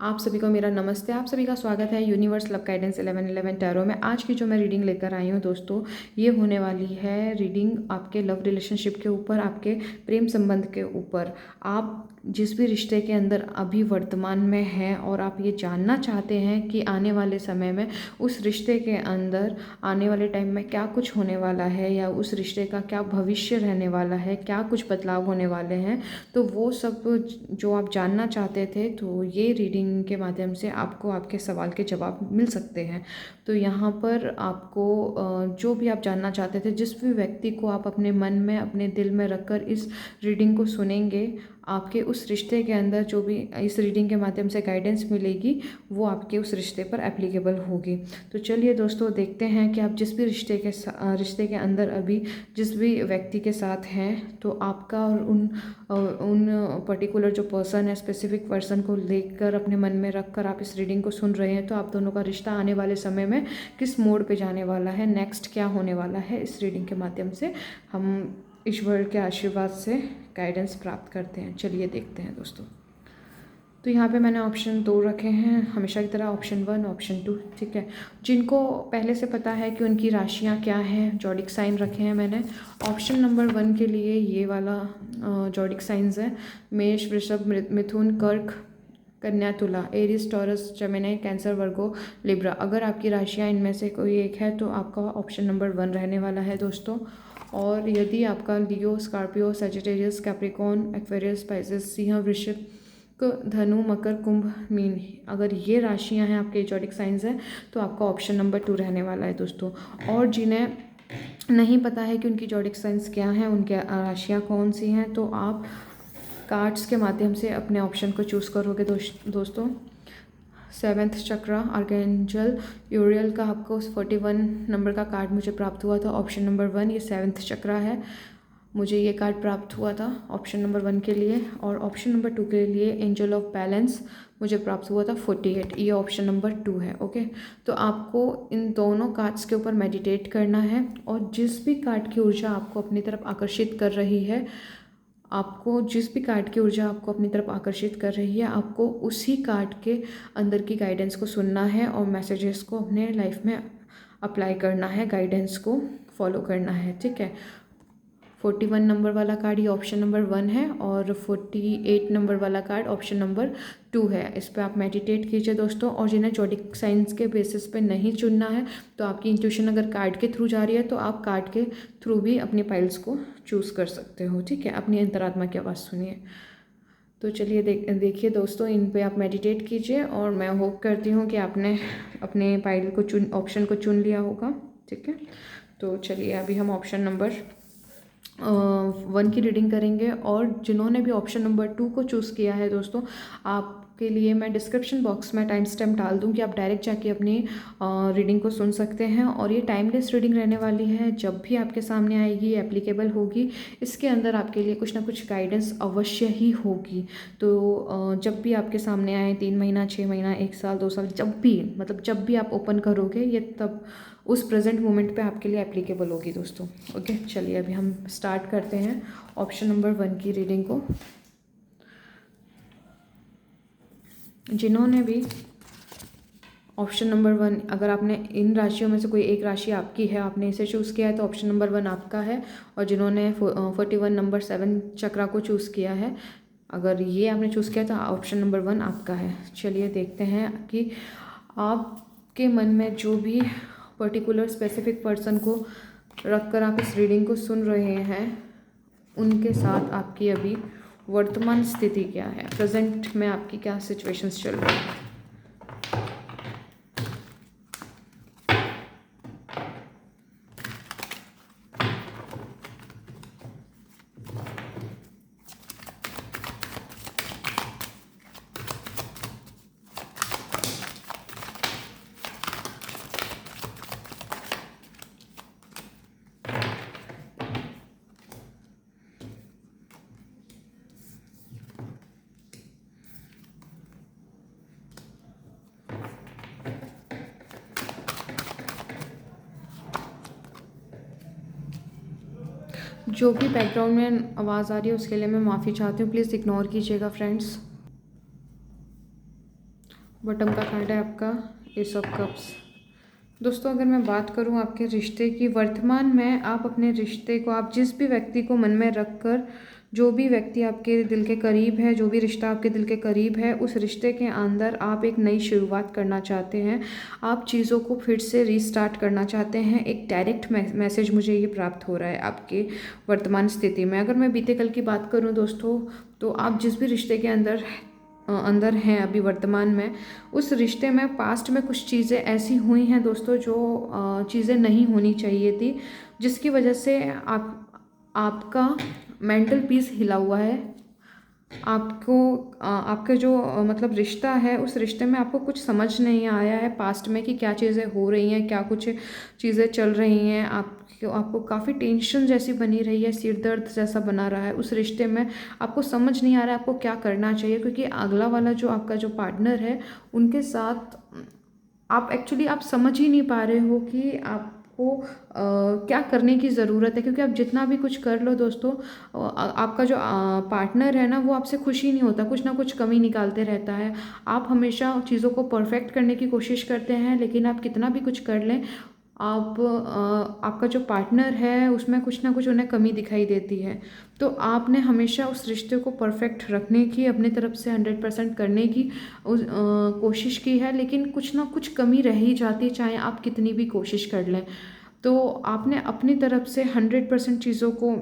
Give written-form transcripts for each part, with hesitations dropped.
आप सभी को मेरा नमस्ते। आप सभी का स्वागत है यूनिवर्स लव गाइडेंस 1111 टैरो में। आज की जो मैं रीडिंग लेकर आई हूँ दोस्तों, ये होने वाली है रीडिंग आपके लव रिलेशनशिप के ऊपर, आपके प्रेम संबंध के ऊपर। आप जिस भी रिश्ते के अंदर अभी वर्तमान में हैं और आप ये जानना चाहते हैं कि आने वाले समय में उस रिश्ते के अंदर आने वाले टाइम में क्या कुछ होने वाला है, या उस रिश्ते का क्या भविष्य रहने वाला है, क्या कुछ बदलाव होने वाले हैं, तो वो सब जो आप जानना चाहते थे, तो ये रीडिंग के माध्यम से आपको आपके सवाल के जवाब मिल सकते हैं। तो यहाँ पर आपको जो भी आप जानना चाहते थे, जिस भी व्यक्ति को आप अपने मन में, अपने दिल में रखकर इस रीडिंग को सुनेंगे, आपके उस रिश्ते के अंदर जो भी इस रीडिंग के माध्यम से गाइडेंस मिलेगी, वो आपके उस रिश्ते पर एप्लीकेबल होगी। तो चलिए दोस्तों, देखते हैं कि आप जिस भी रिश्ते के अंदर अभी जिस भी व्यक्ति के साथ हैं, तो आपका और उन पर्टिकुलर जो पर्सन है, स्पेसिफिक पर्सन को लेकर अपने मन में रखकर आप इस रीडिंग को सुन रहे हैं, तो आप दोनों का रिश्ता आने वाले समय में किस मोड़ पे जाने वाला है, नेक्स्ट क्या होने वाला है, इस रीडिंग के माध्यम से हम ईश्वर के आशीर्वाद से गाइडेंस प्राप्त करते हैं। चलिए देखते हैं दोस्तों। तो यहाँ पे मैंने ऑप्शन 2 रखे हैं, हमेशा की तरह ऑप्शन 1, ऑप्शन 2, ठीक है। जिनको पहले से पता है कि उनकी राशियाँ क्या हैं, जॉडिक साइन रखे हैं मैंने। ऑप्शन नंबर 1 के लिए ये वाला जॉडिक साइंस है: मेष, वृषभ, मिथुन, कर्क, कन्या, तुला, एरीज, टॉरस, जेमिनी, कैंसर, वर्गो, लिब्रा। अगर आपकी राशियाँ इनमें से कोई एक है तो आपका ऑप्शन नंबर 1 रहने वाला है दोस्तों। और यदि आपका Leo, Scorpio, Sagittarius, Capricorn, Aquarius, Pisces, सिंह, वृश्चिक, धनु, मकर, कुंभ, मीन, अगर ये राशियां हैं, आपके एजॉटिक साइंस हैं, तो आपका ऑप्शन नंबर 2 रहने वाला है दोस्तों। और जिन्हें नहीं पता है कि उनकी जॉडिक साइंस क्या हैं, उनकी राशियां कौन सी हैं, तो आप कार्ड्स के माध्यम से अपने ऑप्शन को चूज़ करोगे दोस्तों। 7th चक्रा, आर्कएंजल यूरियल का आपको 41 नंबर का कार्ड मुझे प्राप्त हुआ था। ऑप्शन नंबर 1 ये 7th चक्रा है, मुझे ये कार्ड प्राप्त हुआ था ऑप्शन नंबर 1 के लिए। और ऑप्शन नंबर 2 के लिए एंजल ऑफ बैलेंस मुझे प्राप्त हुआ था 48, ये ऑप्शन नंबर 2 है। ओके, तो आपको इन दोनों कार्ड्स के ऊपर मेडिटेट करना है, और जिस भी कार्ड की ऊर्जा आपको अपनी तरफ आकर्षित कर रही है, आपको जिस भी कार्ड की ऊर्जा आपको अपनी तरफ आकर्षित कर रही है, आपको उसी कार्ड के अंदर की गाइडेंस को सुनना है और मैसेजेस को अपने लाइफ में अप्लाई करना है, गाइडेंस को फॉलो करना है, ठीक है। 41 नंबर वाला कार्ड ये ऑप्शन नंबर 1 है, और 48 नंबर वाला कार्ड ऑप्शन नंबर 2 है। इस पर आप मेडिटेट कीजिए दोस्तों। और जिन्हें जॉडिक साइंस के बेसिस पे नहीं चुनना है, तो आपकी इंट्यूशन अगर कार्ड के थ्रू जा रही है, तो आप कार्ड के थ्रू भी अपनी पाइल्स को चूज़ कर सकते हो, ठीक है। अपनी अंतरात्मा की आवाज़ सुनिए। तो चलिए देखिए दोस्तों, इन पे आप मेडिटेट कीजिए, और मैं होप करती हूँ कि आपने अपने पाइल को ऑप्शन को चुन लिया होगा, ठीक है। तो चलिए अभी हम ऑप्शन नंबर 1 की रीडिंग करेंगे। और जिन्होंने भी ऑप्शन नंबर 2 को चूज़ किया है दोस्तों, आपके लिए मैं डिस्क्रिप्शन बॉक्स में टाइम स्टैम्प डाल दूँगी, आप डायरेक्ट जाके अपनी रीडिंग को सुन सकते हैं। और ये टाइमलेस रीडिंग रहने वाली है, जब भी आपके सामने आएगी एप्लीकेबल होगी। इसके अंदर आपके लिए कुछ ना कुछ गाइडेंस अवश्य ही होगी। तो जब भी आपके सामने आए, 3 महीना, 6 महीना, 1 साल, 2 साल, जब भी, मतलब जब भी आप ओपन करोगे, ये तब उस प्रेजेंट मोमेंट पे आपके लिए एप्लीकेबल होगी दोस्तों। ओके, चलिए अभी हम स्टार्ट करते हैं ऑप्शन नंबर 1 की रीडिंग को। जिन्होंने भी ऑप्शन नंबर 1, अगर आपने इन राशियों में से कोई एक राशि आपकी है, आपने इसे चूज़ किया है, तो ऑप्शन नंबर 1 आपका है। और जिन्होंने 41 नंबर 7 चक्रा को चूज़ किया है, अगर ये आपने चूज़ किया तो ऑप्शन नंबर 1 आपका है। चलिए देखते हैं कि आपके मन में जो भी पर्टिकुलर स्पेसिफिक पर्सन को रखकर आप इस रीडिंग को सुन रहे हैं, उनके साथ आपकी अभी वर्तमान स्थिति क्या है, प्रेजेंट में आपकी क्या सिचुएशंस चल रही है। जो भी बैकग्राउंड में आवाज़ आ रही है उसके लिए मैं माफ़ी चाहती हूँ, प्लीज़ इग्नोर कीजिएगा फ्रेंड्स। बॉटम का कार्ड है आपका एस ऑफ कप्स। दोस्तों अगर मैं बात करूं आपके रिश्ते की, वर्तमान में आप अपने रिश्ते को, आप जिस भी व्यक्ति को मन में रखकर, जो भी व्यक्ति आपके दिल के करीब है, जो भी रिश्ता आपके दिल के करीब है, उस रिश्ते के अंदर आप एक नई शुरुआत करना चाहते हैं। आप चीज़ों को फिर से रीस्टार्ट करना चाहते हैं। एक डायरेक्ट मैसेज मुझे ये प्राप्त हो रहा है आपके वर्तमान स्थिति में। अगर मैं बीते कल की बात करूँ दोस्तों, तो आप जिस भी रिश्ते के अंदर हैं अभी वर्तमान में, उस रिश्ते में पास्ट में कुछ चीज़ें ऐसी हुई हैं दोस्तों जो चीज़ें नहीं होनी चाहिए थी, जिसकी वजह से आपका मेंटल पीस हिला हुआ है। आपको आपके जो मतलब रिश्ता है, उस रिश्ते में आपको कुछ समझ नहीं आया है पास्ट में कि क्या चीज़ें हो रही हैं, क्या कुछ चीज़ें चल रही हैं। आपको काफ़ी टेंशन जैसी बनी रही है, सिर दर्द जैसा बना रहा है उस रिश्ते में। आपको समझ नहीं आ रहा है आपको क्या करना चाहिए, क्योंकि अगला वाला जो आपका जो पार्टनर है, उनके साथ आप समझ ही नहीं पा रहे हो कि आपको क्या करने की ज़रूरत है। क्योंकि आप जितना भी कुछ कर लो दोस्तों, आपका जो पार्टनर है ना, वो आपसे खुश ही नहीं होता, कुछ ना कुछ कमी निकालते रहता है। आप हमेशा चीज़ों को परफेक्ट करने की कोशिश करते हैं, लेकिन आप कितना भी कुछ कर लें, आपका जो पार्टनर है उसमें कुछ ना कुछ उन्हें कमी दिखाई देती है। तो आपने हमेशा उस रिश्ते को परफेक्ट रखने की, अपनी तरफ से 100% करने की कोशिश की है, लेकिन कुछ ना कुछ कमी रह ही जाती, चाहे आप कितनी भी कोशिश कर लें। तो आपने अपनी तरफ से 100% चीज़ों को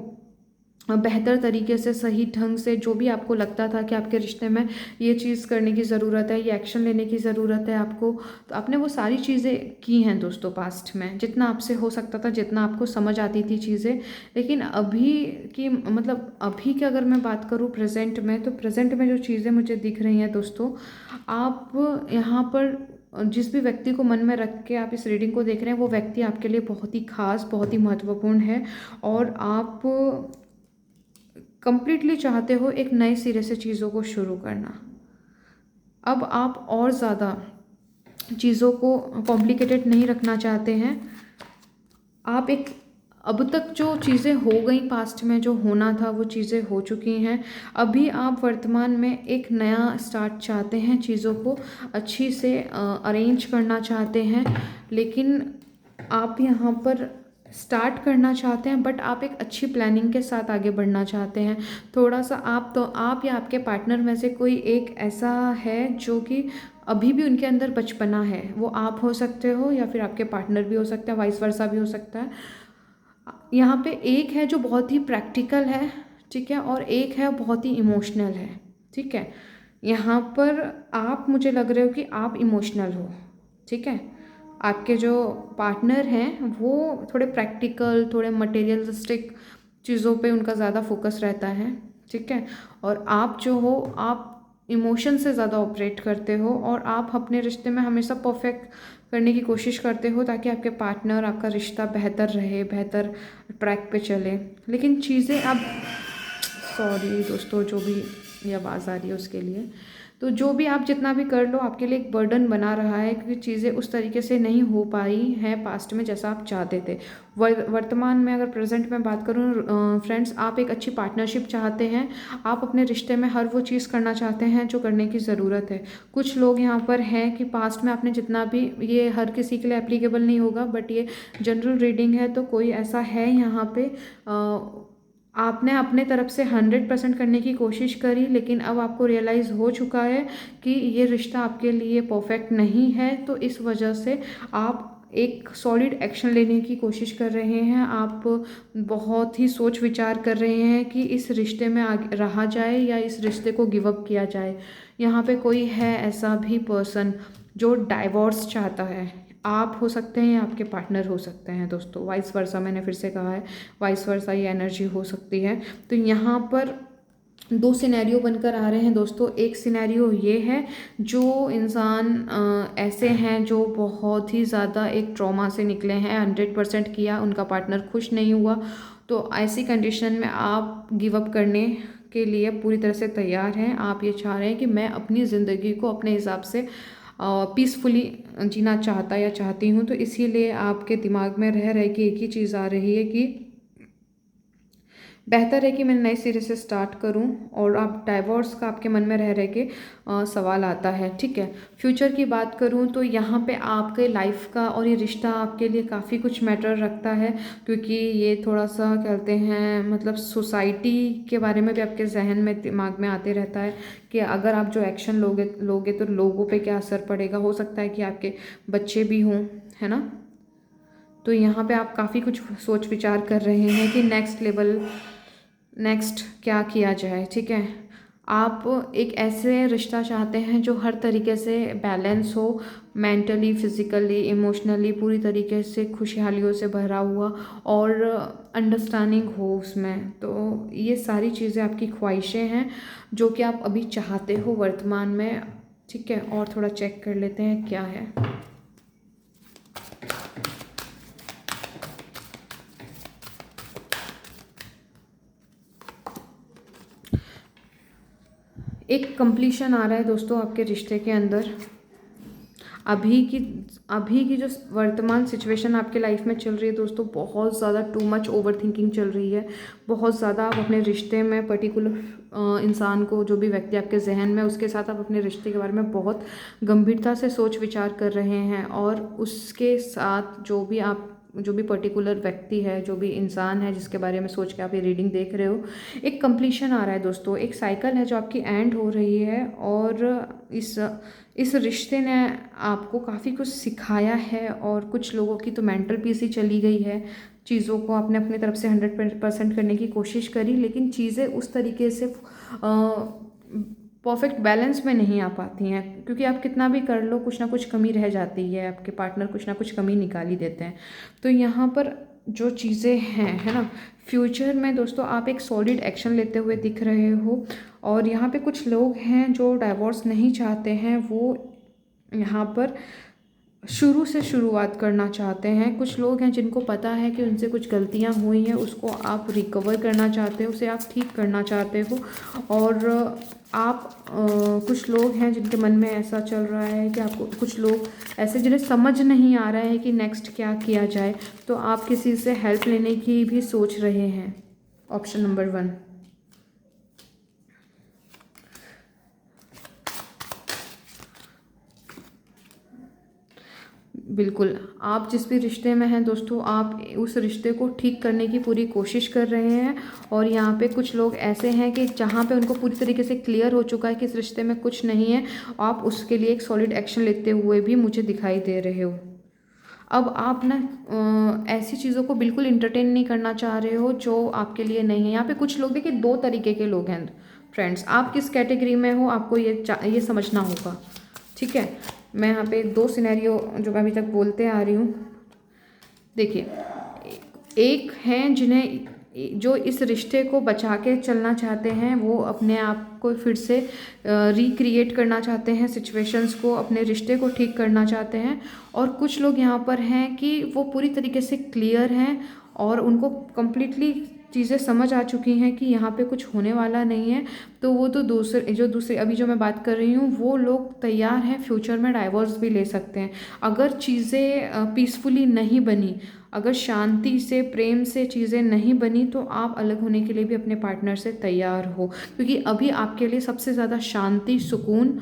बेहतर तरीके से, सही ढंग से, जो भी आपको लगता था कि आपके रिश्ते में ये चीज़ करने की ज़रूरत है, ये एक्शन लेने की ज़रूरत है आपको, तो आपने वो सारी चीज़ें की हैं दोस्तों पास्ट में, जितना आपसे हो सकता था, जितना आपको समझ आती थी चीज़ें। लेकिन अभी की अगर मैं बात करूँ प्रेजेंट में, तो प्रेजेंट में जो चीज़ें मुझे दिख रही हैं दोस्तों, आप यहाँ पर जिस भी व्यक्ति को मन में रख के आप इस रीडिंग को देख रहे हैं, वो व्यक्ति आपके लिए बहुत ही खास, बहुत ही महत्वपूर्ण है। और आप कंप्लीटली चाहते हो एक नए सिरे से चीज़ों को शुरू करना। अब आप और ज़्यादा चीज़ों को कॉम्प्लिकेटेड नहीं रखना चाहते हैं। आप एक अब तक जो चीज़ें हो गई पास्ट में, जो होना था वो चीज़ें हो चुकी हैं। अभी आप वर्तमान में एक नया स्टार्ट चाहते हैं, चीज़ों को अच्छी से अरेंज करना चाहते हैं। लेकिन आप यहाँ पर स्टार्ट करना चाहते हैं, बट आप एक अच्छी प्लानिंग के साथ आगे बढ़ना चाहते हैं। थोड़ा सा आप या आपके पार्टनर में से कोई एक ऐसा है जो कि अभी भी उनके अंदर बचपना है। वो आप हो सकते हो, या फिर आपके पार्टनर भी हो सकता है, वाइस वर्सा भी हो सकता है। यहाँ पे एक है जो बहुत ही प्रैक्टिकल है, ठीक है, और एक है बहुत ही इमोशनल है, ठीक है। यहाँ पर आप, मुझे लग रहे हो कि आप इमोशनल हो, ठीक है। आपके जो पार्टनर हैं वो थोड़े प्रैक्टिकल, थोड़े मटेरियलिस्टिक चीज़ों पे उनका ज़्यादा फोकस रहता है, ठीक है। और आप जो हो, आप इमोशन से ज़्यादा ऑपरेट करते हो, और आप अपने रिश्ते में हमेशा परफेक्ट करने की कोशिश करते हो, ताकि आपके पार्टनर, आपका रिश्ता बेहतर रहे, बेहतर ट्रैक पे चले। लेकिन चीज़ें अब, सॉरी दोस्तों, जो भी ये आवाज़ आ रही है उसके लिए, तो जो भी आप जितना भी कर लो, आपके लिए एक बर्डन बना रहा है, क्योंकि चीज़ें उस तरीके से नहीं हो पाई हैं पास्ट में जैसा आप चाहते थे। वर्तमान में अगर प्रेजेंट में बात करूँ फ्रेंड्स, आप एक अच्छी पार्टनरशिप चाहते हैं। आप अपने रिश्ते में हर वो चीज़ करना चाहते हैं जो करने की ज़रूरत है। कुछ लोग यहाँ पर हैं कि पास्ट में आपने जितना भी, ये हर किसी के लिए एप्लीकेबल नहीं होगा, बट ये जनरल रीडिंग है, तो कोई ऐसा है यहाँ पे, आपने अपने तरफ से 100% करने की कोशिश करी, लेकिन अब आपको रियलाइज़ हो चुका है कि ये रिश्ता आपके लिए परफेक्ट नहीं है। तो इस वजह से आप एक सॉलिड एक्शन लेने की कोशिश कर रहे हैं। आप बहुत ही सोच विचार कर रहे हैं कि इस रिश्ते में आगे रहा जाए या इस रिश्ते को गिव अप किया जाए। यहाँ पे कोई है ऐसा भी पर्सन जो डाइवोर्स चाहता है। आप हो सकते हैं या आपके पार्टनर हो सकते हैं दोस्तों, वाइस वर्सा, मैंने फिर से कहा है, वाइस वर्सा ये एनर्जी हो सकती है। तो यहाँ पर दो सिनेरियो बनकर आ रहे हैं दोस्तों। एक सिनेरियो ये है, जो इंसान ऐसे हैं जो बहुत ही ज़्यादा एक ट्रॉमा से निकले हैं, 100% किया, उनका पार्टनर खुश नहीं हुआ, तो ऐसी कंडीशन में आप गिव अप करने के लिए पूरी तरह से तैयार हैं। आप ये चाह रहे हैं कि मैं अपनी ज़िंदगी को अपने हिसाब से पीसफुली जीना चाहता या चाहती हूँ। तो इसीलिए आपके दिमाग में रह के एक ही चीज़ आ रही है कि बेहतर है कि मैं नए सिरे से स्टार्ट करूं, और आप डाइवोर्स का आपके मन में रह के सवाल आता है, ठीक है। फ्यूचर की बात करूं तो यहाँ पे आपके लाइफ का और ये रिश्ता आपके लिए काफ़ी कुछ मैटर रखता है, क्योंकि ये थोड़ा सा कहते हैं मतलब सोसाइटी के बारे में भी आपके जहन में दिमाग में आते रहता है कि अगर आप जो एक्शन लोगे तो लोगों पे क्या असर पड़ेगा। हो सकता है कि आपके बच्चे भी हों, है ना। तो यहाँ पे आप काफ़ी कुछ सोच विचार कर रहे हैं कि नेक्स्ट क्या किया जाए, ठीक है। आप एक ऐसे रिश्ता चाहते हैं जो हर तरीके से बैलेंस हो, मेंटली, फिजिकली, इमोशनली, पूरी तरीके से खुशहालियों से भरा हुआ, और अंडरस्टैंडिंग हो उसमें। तो ये सारी चीज़ें आपकी ख्वाहिशें हैं जो कि आप अभी चाहते हो वर्तमान में, ठीक है। और थोड़ा चेक कर लेते हैं क्या है। एक कंप्लीशन आ रहा है दोस्तों आपके रिश्ते के अंदर। अभी की जो वर्तमान सिचुएशन आपके लाइफ में चल रही है दोस्तों, बहुत ज़्यादा टू मच ओवर थिंकिंग चल रही है। बहुत ज़्यादा आप अपने रिश्ते में पर्टिकुलर इंसान को, जो भी व्यक्ति आपके जहन में, उसके साथ आप अपने रिश्ते के बारे में बहुत गंभीरता से सोच विचार कर रहे हैं, और उसके साथ जो भी पर्टिकुलर व्यक्ति है, जो भी इंसान है जिसके बारे में सोच के आप ये रीडिंग देख रहे हो, एक कंप्लीशन आ रहा है दोस्तों। एक साइकिल है जो आपकी एंड हो रही है, और इस रिश्ते ने आपको काफ़ी कुछ सिखाया है, और कुछ लोगों की तो मेंटल पीस ही चली गई है। चीज़ों को आपने अपनी तरफ से 100% करने की कोशिश करी, लेकिन चीज़ें उस तरीके से परफेक्ट बैलेंस में नहीं आ पाती हैं, क्योंकि आप कितना भी कर लो कुछ ना कुछ कमी रह जाती है, आपके पार्टनर कुछ ना कुछ कमी निकाल ही देते हैं। तो यहाँ पर जो चीज़ें हैं, है ना, फ्यूचर में दोस्तों आप एक सॉलिड एक्शन लेते हुए दिख रहे हो, और यहाँ पे कुछ लोग हैं जो डाइवोर्स नहीं चाहते हैं, वो यहाँ पर शुरू से शुरुआत करना चाहते हैं। कुछ लोग हैं जिनको पता है कि उनसे कुछ गलतियां हुई हैं, उसको आप रिकवर करना चाहते हो, उसे आप ठीक करना चाहते हो। और कुछ लोग हैं जिनके मन में ऐसा चल रहा है कि आपको, कुछ लोग ऐसे जिन्हें समझ नहीं आ रहा है कि नेक्स्ट क्या किया जाए, तो आप किसी से हेल्प लेने की भी सोच रहे हैं। Option number 1। बिल्कुल, आप जिस भी रिश्ते में हैं दोस्तों, आप उस रिश्ते को ठीक करने की पूरी कोशिश कर रहे हैं, और यहाँ पे कुछ लोग ऐसे हैं कि जहाँ पे उनको पूरी तरीके से क्लियर हो चुका है कि इस रिश्ते में कुछ नहीं है, आप उसके लिए एक सॉलिड एक्शन लेते हुए भी मुझे दिखाई दे रहे हो। अब आप ना ऐसी चीज़ों को बिल्कुल इंटरटेन नहीं करना चाह रहे हो जो आपके लिए नहीं है। यहाँ पे कुछ लोग, देखिए, 2 तरीके के लोग हैं फ्रेंड्स। आप किस कैटेगरी में हो आपको ये समझना होगा, ठीक है। मैं यहाँ पे 2 सिनेरियो जो मैं अभी तक बोलते आ रही हूँ, देखिए, एक हैं जो इस रिश्ते को बचा के चलना चाहते हैं, वो अपने आप को फिर से रिक्रिएट करना चाहते हैं, सिचुएशंस को, अपने रिश्ते को ठीक करना चाहते हैं। और कुछ लोग यहाँ पर हैं कि वो पूरी तरीके से क्लियर हैं, और उनको कम्प्लीटली चीज़ें समझ आ चुकी हैं कि यहाँ पे कुछ होने वाला नहीं है। तो वो तो दूसरे अभी जो मैं बात कर रही हूँ, वो लोग तैयार हैं फ्यूचर में डाइवोर्स भी ले सकते हैं। अगर चीज़ें पीसफुली नहीं बनी, अगर शांति से, प्रेम से चीज़ें नहीं बनी, तो आप अलग होने के लिए भी अपने पार्टनर से तैयार हो, क्योंकि अभी आपके लिए सबसे ज़्यादा शांति, सुकून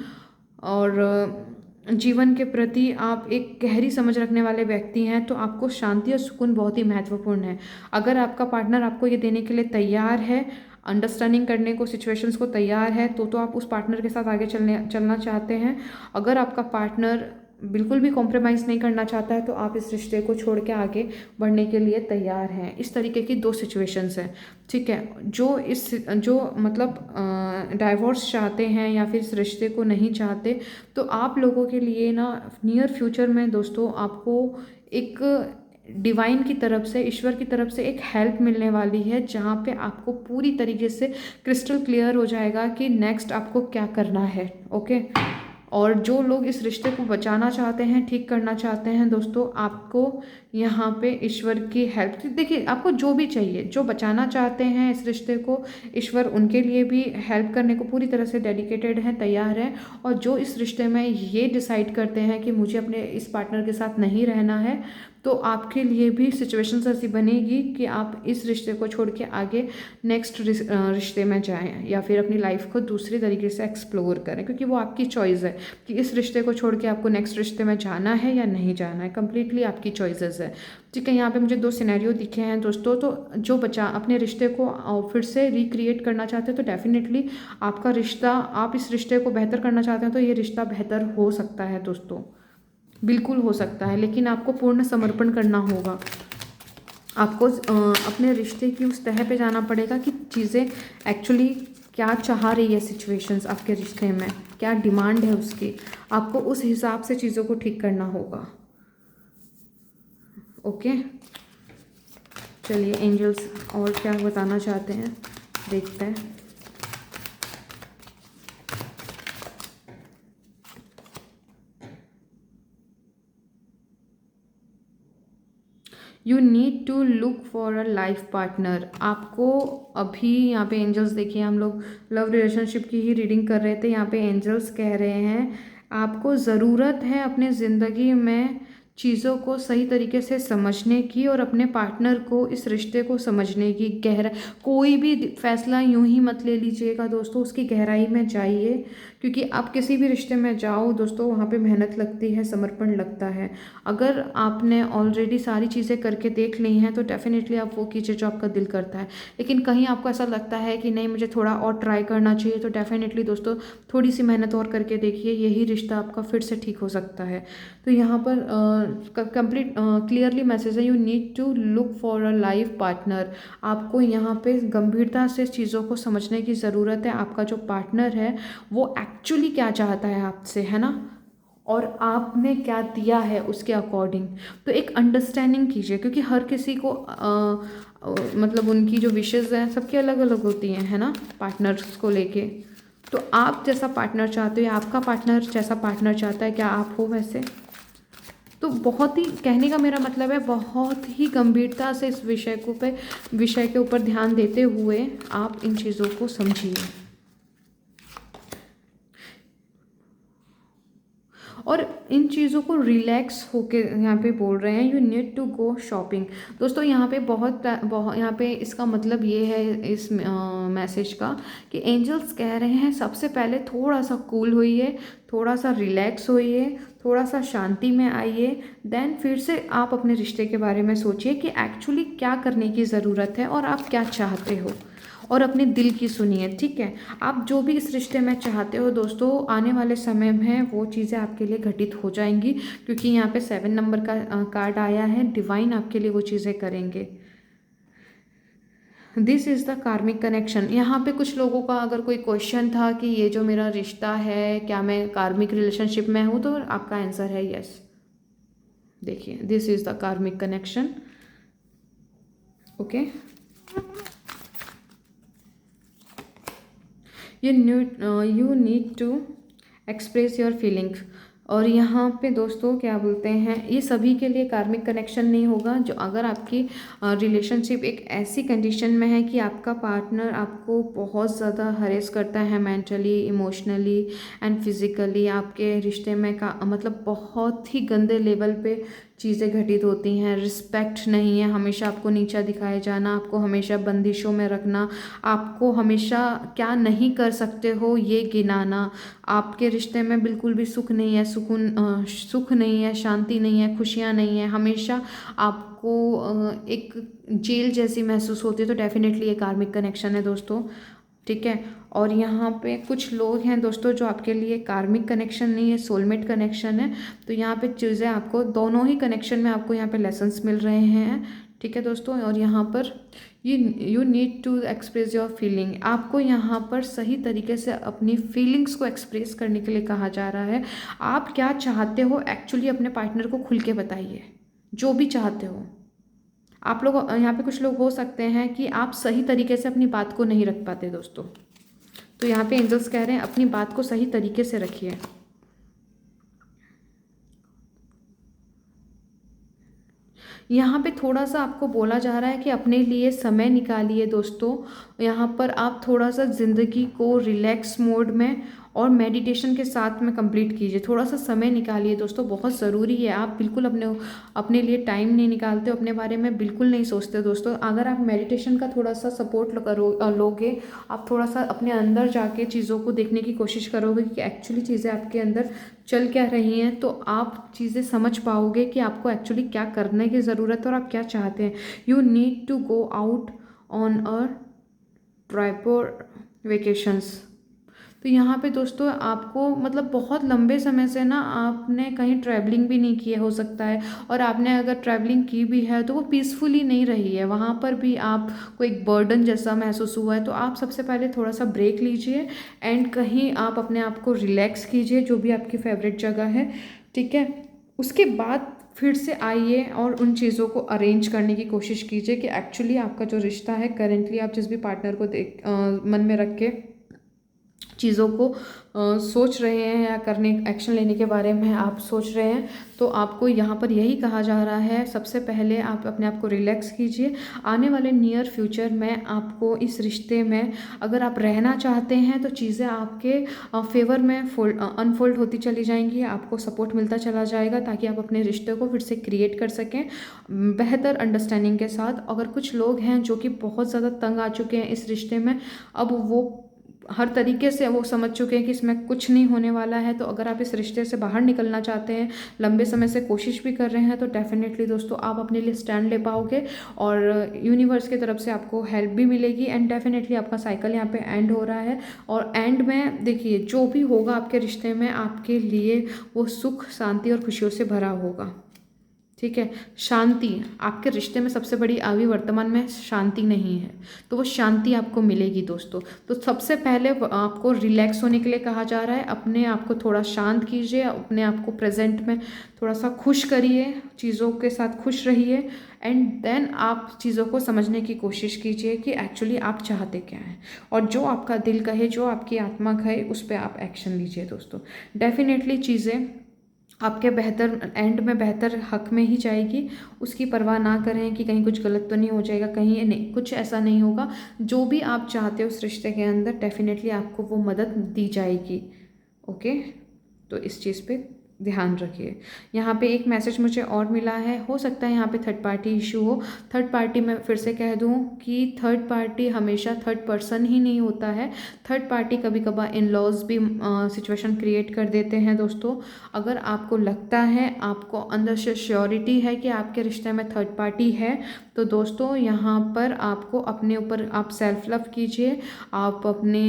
और जीवन के प्रति आप एक गहरी समझ रखने वाले व्यक्ति हैं, तो आपको शांति और सुकून बहुत ही महत्वपूर्ण है। अगर आपका पार्टनर आपको ये देने के लिए तैयार है, अंडरस्टैंडिंग करने को, सिचुएशंस को तैयार है, तो आप उस पार्टनर के साथ आगे चलना चाहते हैं। अगर आपका पार्टनर बिल्कुल भी कॉम्प्रोमाइज़ नहीं करना चाहता है, तो आप इस रिश्ते को छोड़ के आगे बढ़ने के लिए तैयार हैं। इस तरीके की 2 सिचुएशंस हैं, ठीक है। जो मतलब डाइवोर्स चाहते हैं या फिर इस रिश्ते को नहीं चाहते, तो आप लोगों के लिए ना नियर फ्यूचर में दोस्तों आपको एक डिवाइन की तरफ से, ईश्वर की तरफ से एक हेल्प मिलने वाली है, जहाँ पे आपको पूरी तरीके से क्रिस्टल क्लियर हो जाएगा कि नेक्स्ट आपको क्या करना है, ओके। और जो लोग इस रिश्ते को बचाना चाहते हैं, ठीक करना चाहते हैं दोस्तों, आपको यहाँ पे ईश्वर की हेल्प, देखिए आपको जो भी चाहिए, जो बचाना चाहते हैं इस रिश्ते को, ईश्वर उनके लिए भी हेल्प करने को पूरी तरह से डेडिकेटेड है, तैयार है। और जो इस रिश्ते में ये डिसाइड करते हैं कि मुझे अपने इस पार्टनर के साथ नहीं रहना है, तो आपके लिए भी सिचुएशंस ऐसी बनेगी कि आप इस रिश्ते को छोड़ के आगे नेक्स्ट रिश्ते में जाएं या फिर अपनी लाइफ को दूसरी तरीके से एक्सप्लोर करें, क्योंकि वो आपकी चॉइस है कि इस रिश्ते को छोड़ के आपको नेक्स्ट रिश्ते में जाना है या नहीं जाना है, कंप्लीटली आपकी चॉइसेस है। ठीक है, यहाँ पे मुझे 2 सिनेरियो दिखे हैं दोस्तों। तो जो बचा अपने रिश्ते को फिर से रिक्रिएट करना चाहते हैं, तो डेफिनेटली आपका रिश्ता, आप इस रिश्ते को बेहतर करना चाहते हैं तो ये रिश्ता बेहतर हो सकता है दोस्तों, बिल्कुल हो सकता है। लेकिन आपको पूर्ण समर्पण करना होगा, आपको अपने रिश्ते की उस तह पे जाना पड़ेगा कि चीज़ें एक्चुअली क्या चाह रही है, सिचुएशंस आपके रिश्ते में क्या डिमांड है उसकी, आपको उस हिसाब से चीज़ों को ठीक करना होगा। ओके, चलिए एंजल्स और क्या बताना चाहते हैं देखते हैं। You need to look for a life partner. आपको अभी यहाँ पे एंजल्स, देखिए हम लोग लव रिलेशनशिप की ही रीडिंग कर रहे थे, यहाँ पे एंजल्स कह रहे हैं आपको ज़रूरत है अपने ज़िंदगी में चीज़ों को सही तरीके से समझने की और अपने पार्टनर को, इस रिश्ते को समझने की। गहरा कोई भी फैसला यूं ही मत ले लीजिएगा दोस्तों, उसकी गहराई में जाइए, क्योंकि आप किसी भी रिश्ते में जाओ दोस्तों, वहाँ पे मेहनत लगती है, समर्पण लगता है। अगर आपने ऑलरेडी सारी चीज़ें करके देख ली हैं तो डेफिनेटली आप वो कीजिए जो आपका दिल करता है। लेकिन कहीं आपको ऐसा लगता है कि नहीं मुझे थोड़ा और ट्राई करना चाहिए, तो डेफिनेटली दोस्तों थोड़ी सी मेहनत और करके देखिए, यही रिश्ता आपका फिर से ठीक हो सकता है। तो यहाँ पर कंप्लीट क्लियरली मैसेज है, you need to look for a life partner. आपको यहाँ पे गंभीरता से चीज़ों को समझने की ज़रूरत है। आपका जो पार्टनर है वो एक्चुअली क्या चाहता है आपसे, है ना, और आपने क्या दिया है उसके अकॉर्डिंग। तो एक अंडरस्टैंडिंग कीजिए, क्योंकि हर किसी को मतलब उनकी जो विशेज़ हैं सबकी अलग अलग होती हैं, है ना, पार्टनर्स को लेके। तो आप जैसा पार्टनर चाहते हो या आपका पार्टनर जैसा पार्टनर चाहता है, क्या आप हो वैसे? तो बहुत ही, कहने का मेरा मतलब है, बहुत ही गंभीरता से इस विषय के ऊपर ध्यान देते हुए आप इन चीज़ों को समझिए। और इन चीज़ों को रिलैक्स होके यहाँ पे बोल रहे हैं, you need to go shopping. दोस्तों यहाँ पे बहुत यहाँ पे इसका मतलब ये है इस मैसेज का कि एंजल्स कह रहे हैं सबसे पहले थोड़ा सा कूल होइए, थोड़ा सा रिलैक्स होइए, थोड़ा सा शांति में आइए, देन फिर से आप अपने रिश्ते के बारे में सोचिए कि एक्चुअली क्या करने की ज़रूरत है और आप क्या चाहते हो, और अपने दिल की सुनिए। ठीक है, आप जो भी इस रिश्ते में चाहते हो दोस्तों, आने वाले समय में वो चीज़ें आपके लिए घटित हो जाएंगी, क्योंकि यहाँ पे 7 नंबर का कार्ड आया है, डिवाइन आपके लिए वो चीज़ें करेंगे। This is the karmic connection. यहाँ पे कुछ लोगों का अगर कोई क्वेश्चन था कि ये जो मेरा रिश्ता है क्या मैं कार्मिक रिलेशनशिप में हूँ, तो आपका आंसर है यस। देखिए, this is the karmic connection. Okay, you need to express your feelings. और यहाँ पे दोस्तों क्या बोलते हैं, ये सभी के लिए कार्मिक कनेक्शन नहीं होगा। जो अगर आपकी रिलेशनशिप एक ऐसी कंडीशन में है कि आपका पार्टनर आपको बहुत ज़्यादा हरेस करता है, मेंटली, इमोशनली एंड फिज़िकली, आपके रिश्ते में का मतलब बहुत ही गंदे लेवल पे चीज़ें घटित होती हैं, रिस्पेक्ट नहीं है, हमेशा आपको नीचा दिखाया जाना, आपको हमेशा बंदिशों में रखना, आपको हमेशा क्या नहीं कर सकते हो ये गिनाना, आपके रिश्ते में बिल्कुल भी सुख नहीं है, सुख नहीं है, शांति नहीं है, खुशियाँ नहीं है, हमेशा आपको एक जेल जैसी महसूस होती है। तो डेफिनेटली ये कार्मिक कनेक्शन है दोस्तों। ठीक है, और यहाँ पे कुछ लोग हैं दोस्तों जो आपके लिए कार्मिक कनेक्शन नहीं है, सोलमेट कनेक्शन है। तो यहाँ पे चीज़ें आपको दोनों ही कनेक्शन में आपको यहाँ पे लेसन्स मिल रहे हैं। ठीक है दोस्तों, और यहाँ पर you need to express your feeling. आपको यहाँ पर सही तरीके से अपनी फीलिंग्स को एक्सप्रेस करने के लिए कहा जा रहा है। आप क्या चाहते हो एक्चुअली अपने पार्टनर को खुल के बताइए, जो भी चाहते हो। आप लोग यहाँ पे कुछ लोग हो सकते हैं कि आप सही तरीके से अपनी बात को नहीं रख पाते दोस्तों, तो यहाँ पे एंजल्स कह रहे हैं अपनी बात को सही तरीके से रखिए। यहाँ पे थोड़ा-सा आपको बोला जा रहा है कि अपने लिए समय निकालिए दोस्तों। यहाँ पर आप थोड़ा-सा ज़िंदगी को रिलैक्स मोड में और मेडिटेशन के साथ में कंप्लीट कीजिए। थोड़ा-सा समय निकालिए दोस्तों, बहुत ज़रूरी है। आप बिल्कुल अपने लिए टाइम नहीं निकालते हो, अपने बारे में बिल्कुल नहीं सोचते दोस्तों। अगर आप मेडिटेशन का थोड़ा-सा सपोर्ट लोगे, आप थोड़ा-सा अपने अंदर जाके चीज़ों को देखने की कोशिश करोगे कि एक्चुअली चीज़ें आपके अंदर चल क्या रही हैं, तो आप चीज़ें समझ पाओगे कि आपको एक्चुअली क्या करने की ज़रूरत है और आप क्या चाहते हैं। You need to go out on a trip or vacations. तो यहाँ पे दोस्तों आपको मतलब बहुत लंबे समय से ना आपने कहीं ट्रैवलिंग भी नहीं की हो सकता है, और आपने अगर ट्रैवलिंग की भी है तो वो पीसफुली नहीं रही है, वहाँ पर भी आपको एक बर्डन जैसा महसूस हुआ है। तो आप सबसे पहले थोड़ा सा ब्रेक लीजिए एंड कहीं आप अपने आप को रिलैक्स कीजिए, जो भी आपकी फेवरेट जगह है, ठीक है। उसके बाद फिर से आइए और उन चीज़ों को अरेंज करने की कोशिश कीजिए कि एक्चुअली आपका जो रिश्ता है, करेंटली आप जिस भी पार्टनर को मन में रख के चीज़ों को सोच रहे हैं या करने एक्शन लेने के बारे में आप सोच रहे हैं, तो आपको यहाँ पर यही कहा जा रहा है, सबसे पहले आप अपने आप को रिलैक्स कीजिए। आने वाले नियर फ्यूचर में आपको इस रिश्ते में अगर आप रहना चाहते हैं तो चीज़ें आपके फेवर में अनफोल्ड होती चली जाएंगी, आपको सपोर्ट मिलता चला जाएगा, ताकि आप अपने रिश्ते को फिर से क्रिएट कर सकें बेहतर अंडरस्टैंडिंग के साथ। अगर कुछ लोग हैं जो कि बहुत ज़्यादा तंग आ चुके हैं इस रिश्ते में, अब वो हर तरीके से वो समझ चुके हैं कि इसमें कुछ नहीं होने वाला है, तो अगर आप इस रिश्ते से बाहर निकलना चाहते हैं, लंबे समय से कोशिश भी कर रहे हैं, तो डेफिनेटली दोस्तों आप अपने लिए स्टैंड ले पाओगे और यूनिवर्स की तरफ से आपको हेल्प भी मिलेगी एंड डेफिनेटली आपका साइकिल यहाँ पे एंड हो रहा है। और एंड में देखिए, जो भी होगा आपके रिश्ते में, आपके लिए वो सुख, शांति और खुशियों से भरा होगा, ठीक है। शांति आपके रिश्ते में सबसे बड़ी अभी वर्तमान में शांति नहीं है, तो वो शांति आपको मिलेगी दोस्तों। तो सबसे पहले आपको रिलैक्स होने के लिए कहा जा रहा है, अपने आप को थोड़ा शांत कीजिए, अपने आप को प्रेजेंट में थोड़ा सा खुश करिए, चीज़ों के साथ खुश रहिए एंड देन आप चीज़ों को समझने की कोशिश कीजिए कि एक्चुअली आप चाहते क्या हैं, और जो आपका दिल कहे, जो आपकी आत्मा कहे, उस पर आप एक्शन लीजिए दोस्तों। डेफिनेटली चीज़ें आपके बेहतर एंड में बेहतर हक में ही जाएगी। उसकी परवाह ना करें कि कहीं कुछ गलत तो नहीं हो जाएगा, कहीं नहीं, कुछ ऐसा नहीं होगा। जो भी आप चाहते हो उस रिश्ते के अंदर, डेफिनेटली आपको वो मदद दी जाएगी, ओके। तो इस चीज़ पे ध्यान रखिए। यहाँ पे एक मैसेज मुझे और मिला है, हो सकता है यहाँ पे थर्ड पार्टी इशू हो। थर्ड पार्टी मैं फिर से कह दूँ कि थर्ड पार्टी हमेशा थर्ड पर्सन ही नहीं होता है। थर्ड पार्टी कभी कभार इन लॉज भी सिचुएशन क्रिएट कर देते हैं दोस्तों। अगर आपको लगता है, आपको अंदर से श्योरिटी है कि आपके रिश्ते में थर्ड पार्टी है, तो दोस्तों यहाँ पर आपको अपने ऊपर आप सेल्फ लव कीजिए, आप अपने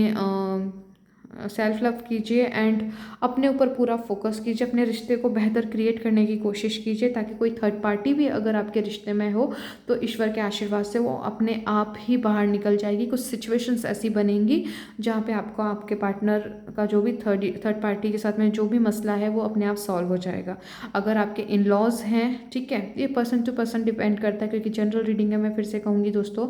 सेल्फ लव कीजिए एंड अपने ऊपर पूरा फोकस कीजिए, अपने रिश्ते को बेहतर क्रिएट करने की कोशिश कीजिए, ताकि कोई थर्ड पार्टी भी अगर आपके रिश्ते में हो तो ईश्वर के आशीर्वाद से वो अपने आप ही बाहर निकल जाएगी। कुछ सिचुएशंस ऐसी बनेंगी जहाँ पे आपको आपके पार्टनर का जो भी थर्ड पार्टी के साथ में जो भी मसला है वो अपने आप सॉल्व हो जाएगा। अगर आपके इन लॉज हैं, ठीक है, ये पर्सन टू पर्सन डिपेंड करता है, क्योंकि जनरल रीडिंग है, मैं फिर से कहूँगी दोस्तों,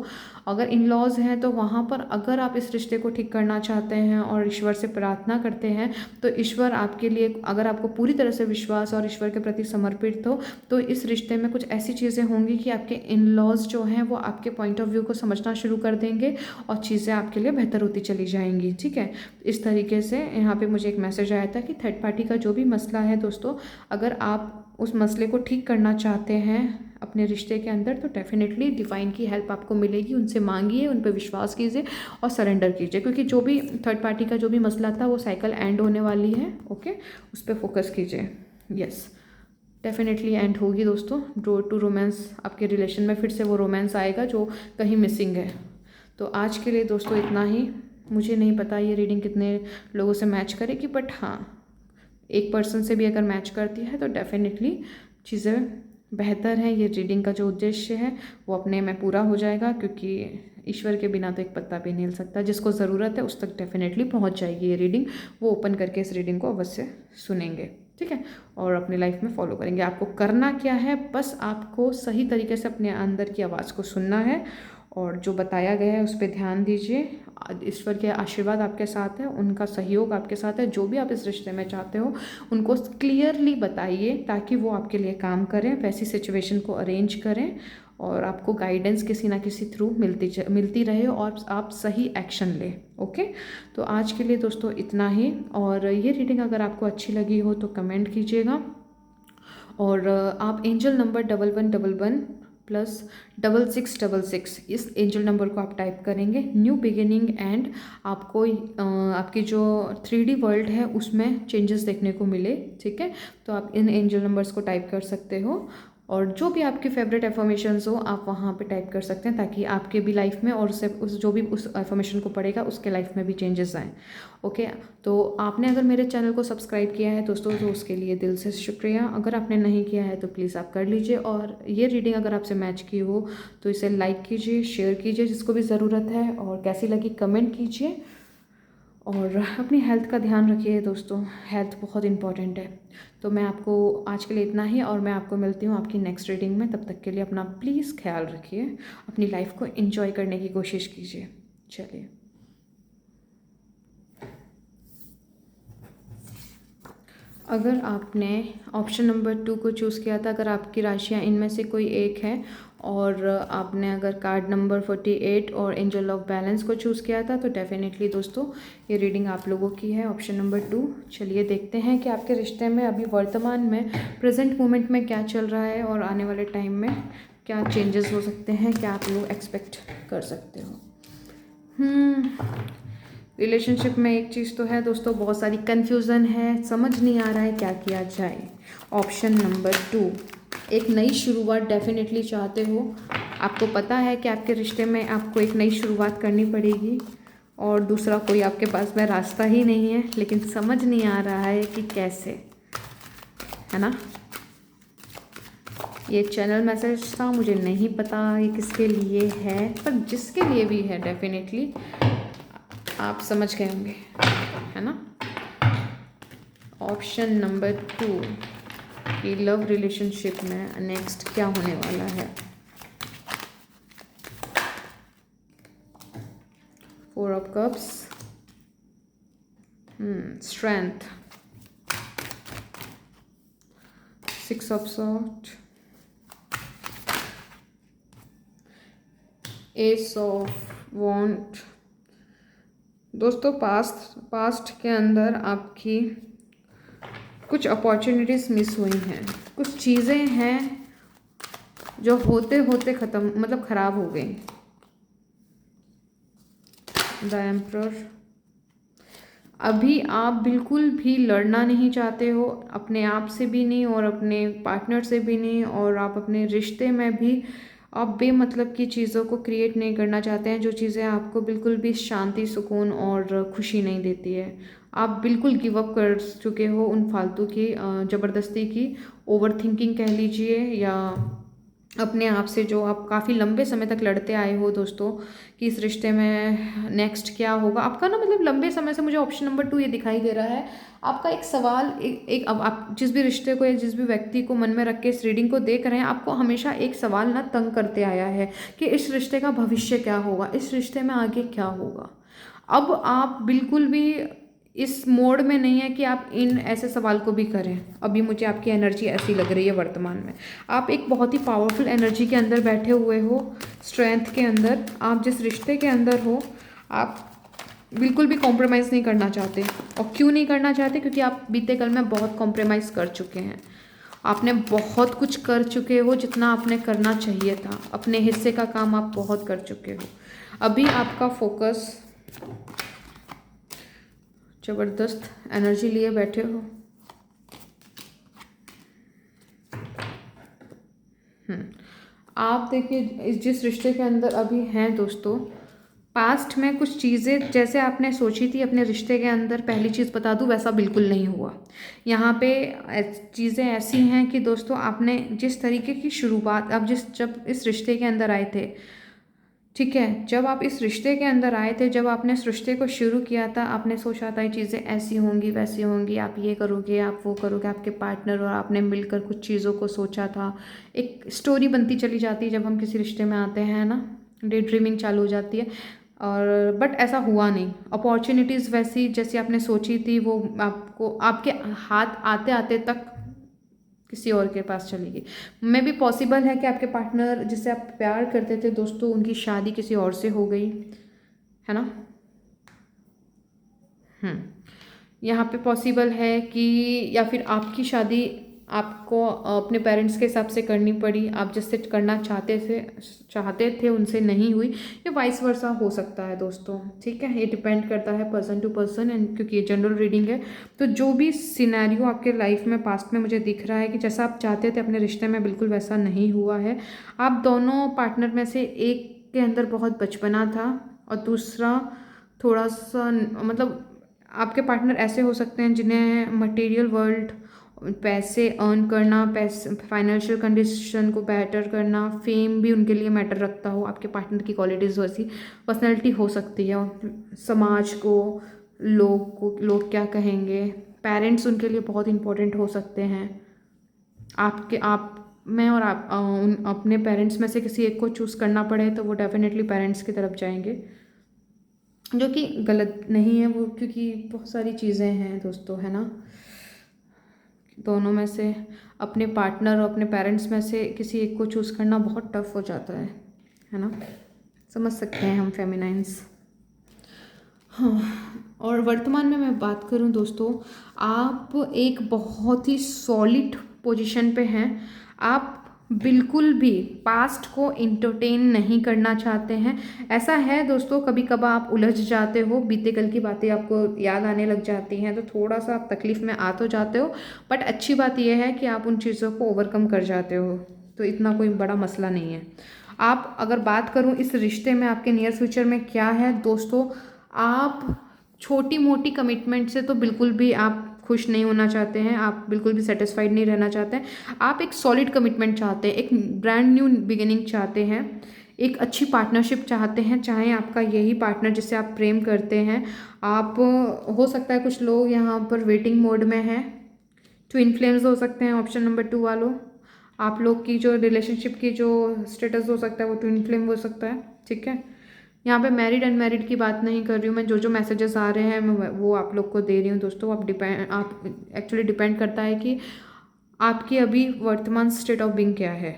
अगर इन लॉज हैं तो वहाँ पर अगर आप इस रिश्ते को ठीक करना चाहते हैं और ईश्वर से प्रार्थना करते हैं, तो ईश्वर आपके लिए, अगर आपको पूरी तरह से विश्वास और ईश्वर के प्रति समर्पित हो, तो इस रिश्ते में कुछ ऐसी चीज़ें होंगी कि आपके इन लॉज जो हैं वो आपके पॉइंट ऑफ व्यू को समझना शुरू कर देंगे और चीज़ें आपके लिए बेहतर होती चली जाएंगी, ठीक है। इस तरीके से यहाँ पे मुझे एक मैसेज आया था कि थर्ड पार्टी का जो भी मसला है दोस्तों, अगर आप उस मसले को ठीक करना चाहते हैं अपने रिश्ते के अंदर, तो डेफिनेटली डिवाइन की हेल्प आपको मिलेगी। उनसे मांगिए, उन पर विश्वास कीजिए और सरेंडर कीजिए, क्योंकि जो भी थर्ड पार्टी का जो भी मसला था वो साइकिल एंड होने वाली है, ओके। उस पर फोकस कीजिए, यस, डेफिनेटली एंड होगी दोस्तों। रोड टू रोमांस, आपके रिलेशन में फिर से वो रोमांस आएगा जो कहीं मिसिंग है। तो आज के लिए दोस्तों इतना ही। मुझे नहीं पता ये रीडिंग कितने लोगों से मैच करेगी, बट हाँ, एक पर्सन से भी अगर मैच करती है तो डेफिनेटली चीज़ें बेहतर है। ये रीडिंग का जो उद्देश्य है वो अपने में पूरा हो जाएगा, क्योंकि ईश्वर के बिना तो एक पत्ता भी नहीं हिल सकता। जिसको ज़रूरत है उस तक डेफिनेटली पहुंच जाएगी ये रीडिंग। वो ओपन करके इस रीडिंग को अवश्य सुनेंगे, ठीक है, और अपनी लाइफ में फॉलो करेंगे। आपको करना क्या है, बस आपको सही तरीके से अपने अंदर की आवाज़ को सुनना है और जो बताया गया है उस पर ध्यान दीजिए। ईश्वर के आशीर्वाद आपके साथ है, उनका सहयोग आपके साथ है। जो भी आप इस रिश्ते में चाहते हो उनको क्लियरली बताइए ताकि वो आपके लिए काम करें, वैसी सिचुएशन को अरेंज करें और आपको गाइडेंस किसी ना किसी थ्रू मिलती रहे और आप सही एक्शन लें। ओके, तो आज के लिए दोस्तों इतना ही। और ये रीडिंग अगर आपको अच्छी लगी हो तो कमेंट कीजिएगा और आप एंजल नंबर 1111+6666 इस एंजल नंबर को आप टाइप करेंगे। न्यू बिगिनिंग एंड आपको आपकी जो 3D वर्ल्ड है उसमें चेंजेस देखने को मिले। ठीक है, तो आप इन एंजल नंबर्स को टाइप कर सकते हो और जो भी आपकी फेवरेट एफर्मेशंस हो आप वहाँ पे टाइप कर सकते हैं ताकि आपके भी लाइफ में और उससे उस जो भी उस एफर्मेशन को पढ़ेगा उसके लाइफ में भी चेंजेस आएँ। ओके, तो आपने अगर मेरे चैनल को सब्सक्राइब किया है दोस्तों तो उसके लिए दिल से शुक्रिया। अगर आपने नहीं किया है तो प्लीज़ आप कर लीजिए और ये रीडिंग अगर आपसे मैच की हो तो इसे लाइक कीजिए, शेयर कीजिए जिसको भी ज़रूरत है, और कैसी लगी कमेंट कीजिए। और अपनी हेल्थ का ध्यान रखिए दोस्तों, हेल्थ बहुत इंपॉर्टेंट है। तो मैं आपको आज के लिए इतना ही और मैं आपको मिलती हूँ आपकी नेक्स्ट रीडिंग में। तब तक के लिए अपना प्लीज़ ख्याल रखिए, अपनी लाइफ को एंजॉय करने की कोशिश कीजिए। चलिए, अगर आपने ऑप्शन नंबर 2 को चूज़ किया था, अगर आपकी राशियाँ इनमें से कोई एक है और आपने अगर कार्ड नंबर 48 और एंजल ऑफ बैलेंस को चूज़ किया था तो डेफिनेटली दोस्तों ये रीडिंग आप लोगों की है, ऑप्शन नंबर 2। चलिए देखते हैं कि आपके रिश्ते में अभी वर्तमान में प्रेजेंट मोमेंट में क्या चल रहा है और आने वाले टाइम में क्या चेंजेस हो सकते हैं, क्या आप लोग एक्सपेक्ट कर सकते हो। रिलेशनशिप में एक चीज़ तो है दोस्तों, बहुत सारी कन्फ्यूज़न है, समझ नहीं आ रहा है क्या किया जाए। ऑप्शन नंबर 2, एक नई शुरुआत डेफिनेटली चाहते हो। आपको पता है कि आपके रिश्ते में आपको एक नई शुरुआत करनी पड़ेगी और दूसरा कोई आपके पास में रास्ता ही नहीं है, लेकिन समझ नहीं आ रहा है कि कैसे, है ना। ये चैनल मैसेज था, मुझे नहीं पता ये किसके लिए है, पर जिसके लिए भी है डेफिनेटली आप समझ गए होंगे, है ना। ऑप्शन नंबर 2 कि लव रिलेशनशिप में नेक्स्ट क्या होने वाला है। 4 of cups, strength, 6 of sword, ace of wand. दोस्तों पास्ट के अंदर आपकी कुछ अपॉर्चुनिटीज़ मिस हुई हैं, कुछ चीज़ें हैं जो होते होते ख़त्म मतलब ख़राब हो गई। द एम्परर, अभी आप बिल्कुल भी लड़ना नहीं चाहते हो, अपने आप से भी नहीं और अपने पार्टनर से भी नहीं, और आप अपने रिश्ते में भी आप बेमतलब की चीज़ों को क्रिएट नहीं करना चाहते हैं, जो चीज़ें आपको बिल्कुल भी शांति, सुकून और खुशी नहीं देती है। आप बिल्कुल गिव अप कर चुके हो उन फालतू की ज़बरदस्ती की ओवर थिंकिंग कह लीजिए, या अपने आप से जो आप काफ़ी लंबे समय तक लड़ते आए हो दोस्तों कि इस रिश्ते में नेक्स्ट क्या होगा आपका ना, मतलब लंबे समय से मुझे ऑप्शन नंबर 2 ये दिखाई दे रहा है। आपका एक सवाल एक अब आप जिस भी रिश्ते को या जिस भी व्यक्ति को मन में रख के इस रीडिंग को देख रहे हैं, आपको हमेशा एक सवाल ना तंग करते आया है कि इस रिश्ते का भविष्य क्या होगा, इस रिश्ते में आगे क्या होगा। अब आप बिल्कुल भी इस मोड में नहीं है कि आप इन ऐसे सवाल को भी करें। अभी मुझे आपकी एनर्जी ऐसी लग रही है वर्तमान में, आप एक बहुत ही पावरफुल एनर्जी के अंदर बैठे हुए हो, स्ट्रेंथ के अंदर। आप जिस रिश्ते के अंदर हो आप बिल्कुल भी कॉम्प्रोमाइज़ नहीं करना चाहते। और क्यों नहीं करना चाहते? क्योंकि आप बीते कल में बहुत कॉम्प्रोमाइज़ कर चुके हैं, आपने बहुत कुछ कर चुके हो जितना आपने करना चाहिए था, अपने हिस्से का काम आप बहुत कर चुके हो। अभी आपका फोकस, ज़बरदस्त एनर्जी लिए बैठे हो। आप देखिए जिस रिश्ते के अंदर अभी हैं दोस्तों, पास्ट में कुछ चीज़ें जैसे आपने सोची थी अपने रिश्ते के अंदर, पहली चीज़ बता दूं वैसा बिल्कुल नहीं हुआ। यहाँ पे चीज़ें ऐसी हैं कि दोस्तों आपने जिस तरीके की शुरुआत आप जब इस रिश्ते के अंदर आए थे, ठीक है, जब आप इस रिश्ते के अंदर आए थे, जब आपने इस रिश्ते को शुरू किया था, आपने सोचा था ये चीज़ें ऐसी होंगी वैसी होंगी, आप ये करोगे आप वो करोगे, आपके पार्टनर और आपने मिलकर कुछ चीज़ों को सोचा था। एक स्टोरी बनती चली जाती है जब हम किसी रिश्ते में आते हैं ना। डे ड्रीमिंग चालू हो जाती है। और बट ऐसा हुआ नहीं, अपॉर्चुनिटीज़ वैसी जैसी आपने सोची थी वो आपको आपके हाथ आते आते तक किसी और के पास चली गई। मे भी पॉसिबल है कि आपके पार्टनर जिससे आप प्यार करते थे दोस्तों, उनकी शादी किसी और से हो गई है ना। यहाँ पे पॉसिबल है कि या फिर आपकी शादी आपको अपने पेरेंट्स के हिसाब से करनी पड़ी, आप जिससे करना चाहते थे उनसे नहीं हुई, ये वाइस वर्सा हो सकता है दोस्तों। ठीक है, ये डिपेंड करता है पर्सन टू पर्सन एंड क्योंकि ये जनरल रीडिंग है। तो जो भी सिनेरियो आपके लाइफ में पास्ट में मुझे दिख रहा है कि जैसा आप चाहते थे अपने रिश्ते में, बिल्कुल वैसा नहीं हुआ है। आप दोनों पार्टनर में से एक के अंदर बहुत बचपना था और दूसरा थोड़ा सा मतलब आपके पार्टनर ऐसे हो सकते हैं जिन्हें मटेरियल वर्ल्ड, पैसे अर्न करना, पैसे फाइनेंशियल कंडीशन को बेटर करना, फेम भी उनके लिए मैटर रखता हो। आपके पार्टनर की क्वालिटीज़ वैसी पर्सनैलिटी हो सकती है। समाज को लोग क्या कहेंगे, पेरेंट्स उनके लिए बहुत इंपॉर्टेंट हो सकते हैं। मैं और आप अपने पेरेंट्स में से किसी एक को चूज़ करना पड़े तो वो डेफिनेटली पेरेंट्स की तरफ जाएंगे, जो कि गलत नहीं है वो, क्योंकि बहुत सारी चीज़ें हैं दोस्तों, है ना। दोनों में से अपने पार्टनर और अपने पेरेंट्स में से किसी एक को चूज़ करना बहुत टफ हो जाता है ना। समझ सकते हैं हम फेमिनाइंस। हाँ, और वर्तमान में मैं बात करूं दोस्तों, आप एक बहुत ही सॉलिड पोजीशन पे हैं। आप बिल्कुल भी पास्ट को इंटरटेन नहीं करना चाहते हैं। ऐसा है दोस्तों, कभी कभार आप उलझ जाते हो, बीते कल की बातें आपको याद आने लग जाती हैं, तो थोड़ा सा आप तकलीफ़ में आ तो जाते हो, बट अच्छी बात यह है कि आप उन चीज़ों को ओवरकम कर जाते हो, तो इतना कोई बड़ा मसला नहीं है। आप अगर बात करूं इस रिश्ते में आपके नियर फ्यूचर में क्या है दोस्तों, आप छोटी मोटी कमिटमेंट से तो बिल्कुल भी आप खुश नहीं होना चाहते हैं, आप बिल्कुल भी सेटिस्फाइड नहीं रहना चाहते हैं। आप एक सॉलिड कमिटमेंट चाहते हैं, एक ब्रांड न्यू बिगिनिंग चाहते हैं, एक अच्छी पार्टनरशिप चाहते हैं। चाहे आपका यही पार्टनर जिससे आप प्रेम करते हैं, आप हो सकता है कुछ लोग यहाँ पर वेटिंग मोड में हैं, ट्विन फ्लेम्स हो सकते हैं ऑप्शन नंबर 2 वालों। आप लोग की जो रिलेशनशिप की जो स्टेटस हो सकता है वो ट्विन फ्लेम हो सकता है। ठीक है, यहाँ पे मैरिड अनमैरिड की बात नहीं कर रही हूँ मैं, जो मैसेजेस आ रहे हैं मैं वो आप लोग को दे रही हूँ दोस्तों। आप एक्चुअली डिपेंड करता है कि आपकी अभी वर्तमान स्टेट ऑफ बीइंग क्या है।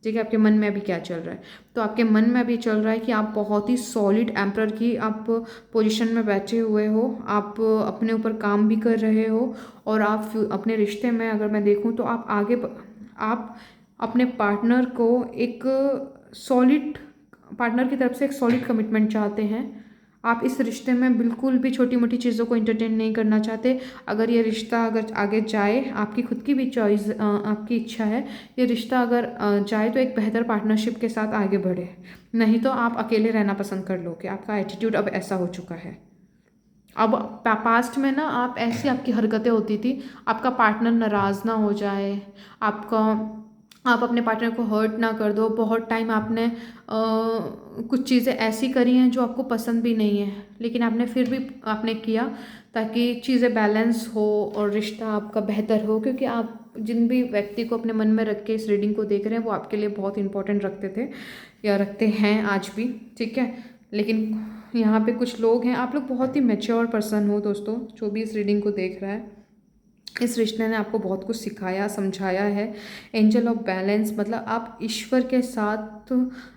ठीक है, आपके मन में अभी क्या चल रहा है। तो आपके मन में अभी चल रहा है कि आप बहुत ही सॉलिड एम्परर की आप पोजीशन में बैठे हुए हो, आप अपने ऊपर काम भी कर रहे हो, और आप अपने रिश्ते में अगर मैं देखूँ तो आप अपने पार्टनर को एक सॉलिड पार्टनर की तरफ से एक सॉलिड कमिटमेंट चाहते हैं। आप इस रिश्ते में बिल्कुल भी छोटी मोटी चीज़ों को एंटरटेन नहीं करना चाहते। अगर ये रिश्ता अगर आगे जाए, आपकी खुद की भी चॉइस, आपकी इच्छा है, ये रिश्ता अगर जाए तो एक बेहतर पार्टनरशिप के साथ आगे बढ़े, नहीं तो आप अकेले रहना पसंद कर लोगे। आपका एटीट्यूड अब ऐसा हो चुका है। अब पास्ट में ना आप ऐसी आपकी हरकतें होती थी, आपका पार्टनर नाराज़ ना हो जाए, आप अपने पार्टनर को हर्ट ना कर दो। बहुत टाइम आपने कुछ चीज़ें ऐसी करी हैं जो आपको पसंद भी नहीं है, लेकिन आपने फिर भी आपने किया ताकि चीज़ें बैलेंस हो और रिश्ता आपका बेहतर हो, क्योंकि आप जिन भी व्यक्ति को अपने मन में रख के इस रीडिंग को देख रहे हैं वो आपके लिए बहुत इंपॉर्टेंट रखते थे या रखते हैं आज भी। ठीक है, लेकिन यहाँ पे कुछ लोग हैं, आप लोग बहुत ही मैच्योर पर्सन हो दोस्तों, जो भी इस रीडिंग को देख रहा है। इस रिश्ते ने आपको बहुत कुछ सिखाया, समझाया है। एंजल ऑफ बैलेंस मतलब आप ईश्वर के साथ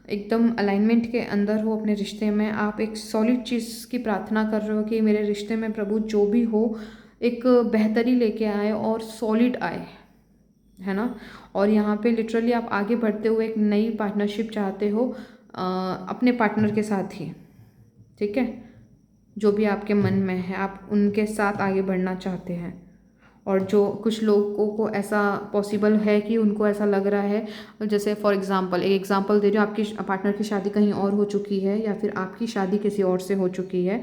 एकदम अलाइनमेंट के अंदर हो अपने रिश्ते में। आप एक सॉलिड चीज़ की प्रार्थना कर रहे हो कि मेरे रिश्ते में प्रभु जो भी हो एक बेहतरी लेके आए और सॉलिड आए, है ना। और यहाँ पे लिटरली आप आगे बढ़ते हुए एक नई पार्टनरशिप चाहते हो अपने पार्टनर के साथ ही। ठीक है, जो भी आपके मन में है आप उनके साथ आगे बढ़ना चाहते हैं। और जो कुछ लोगों को ऐसा पॉसिबल है कि उनको ऐसा लग रहा है, जैसे फॉर एग्जांपल एक एग्जांपल दे रही हूँ, आपकी पार्टनर की शादी कहीं और हो चुकी है या फिर आपकी शादी किसी और से हो चुकी है।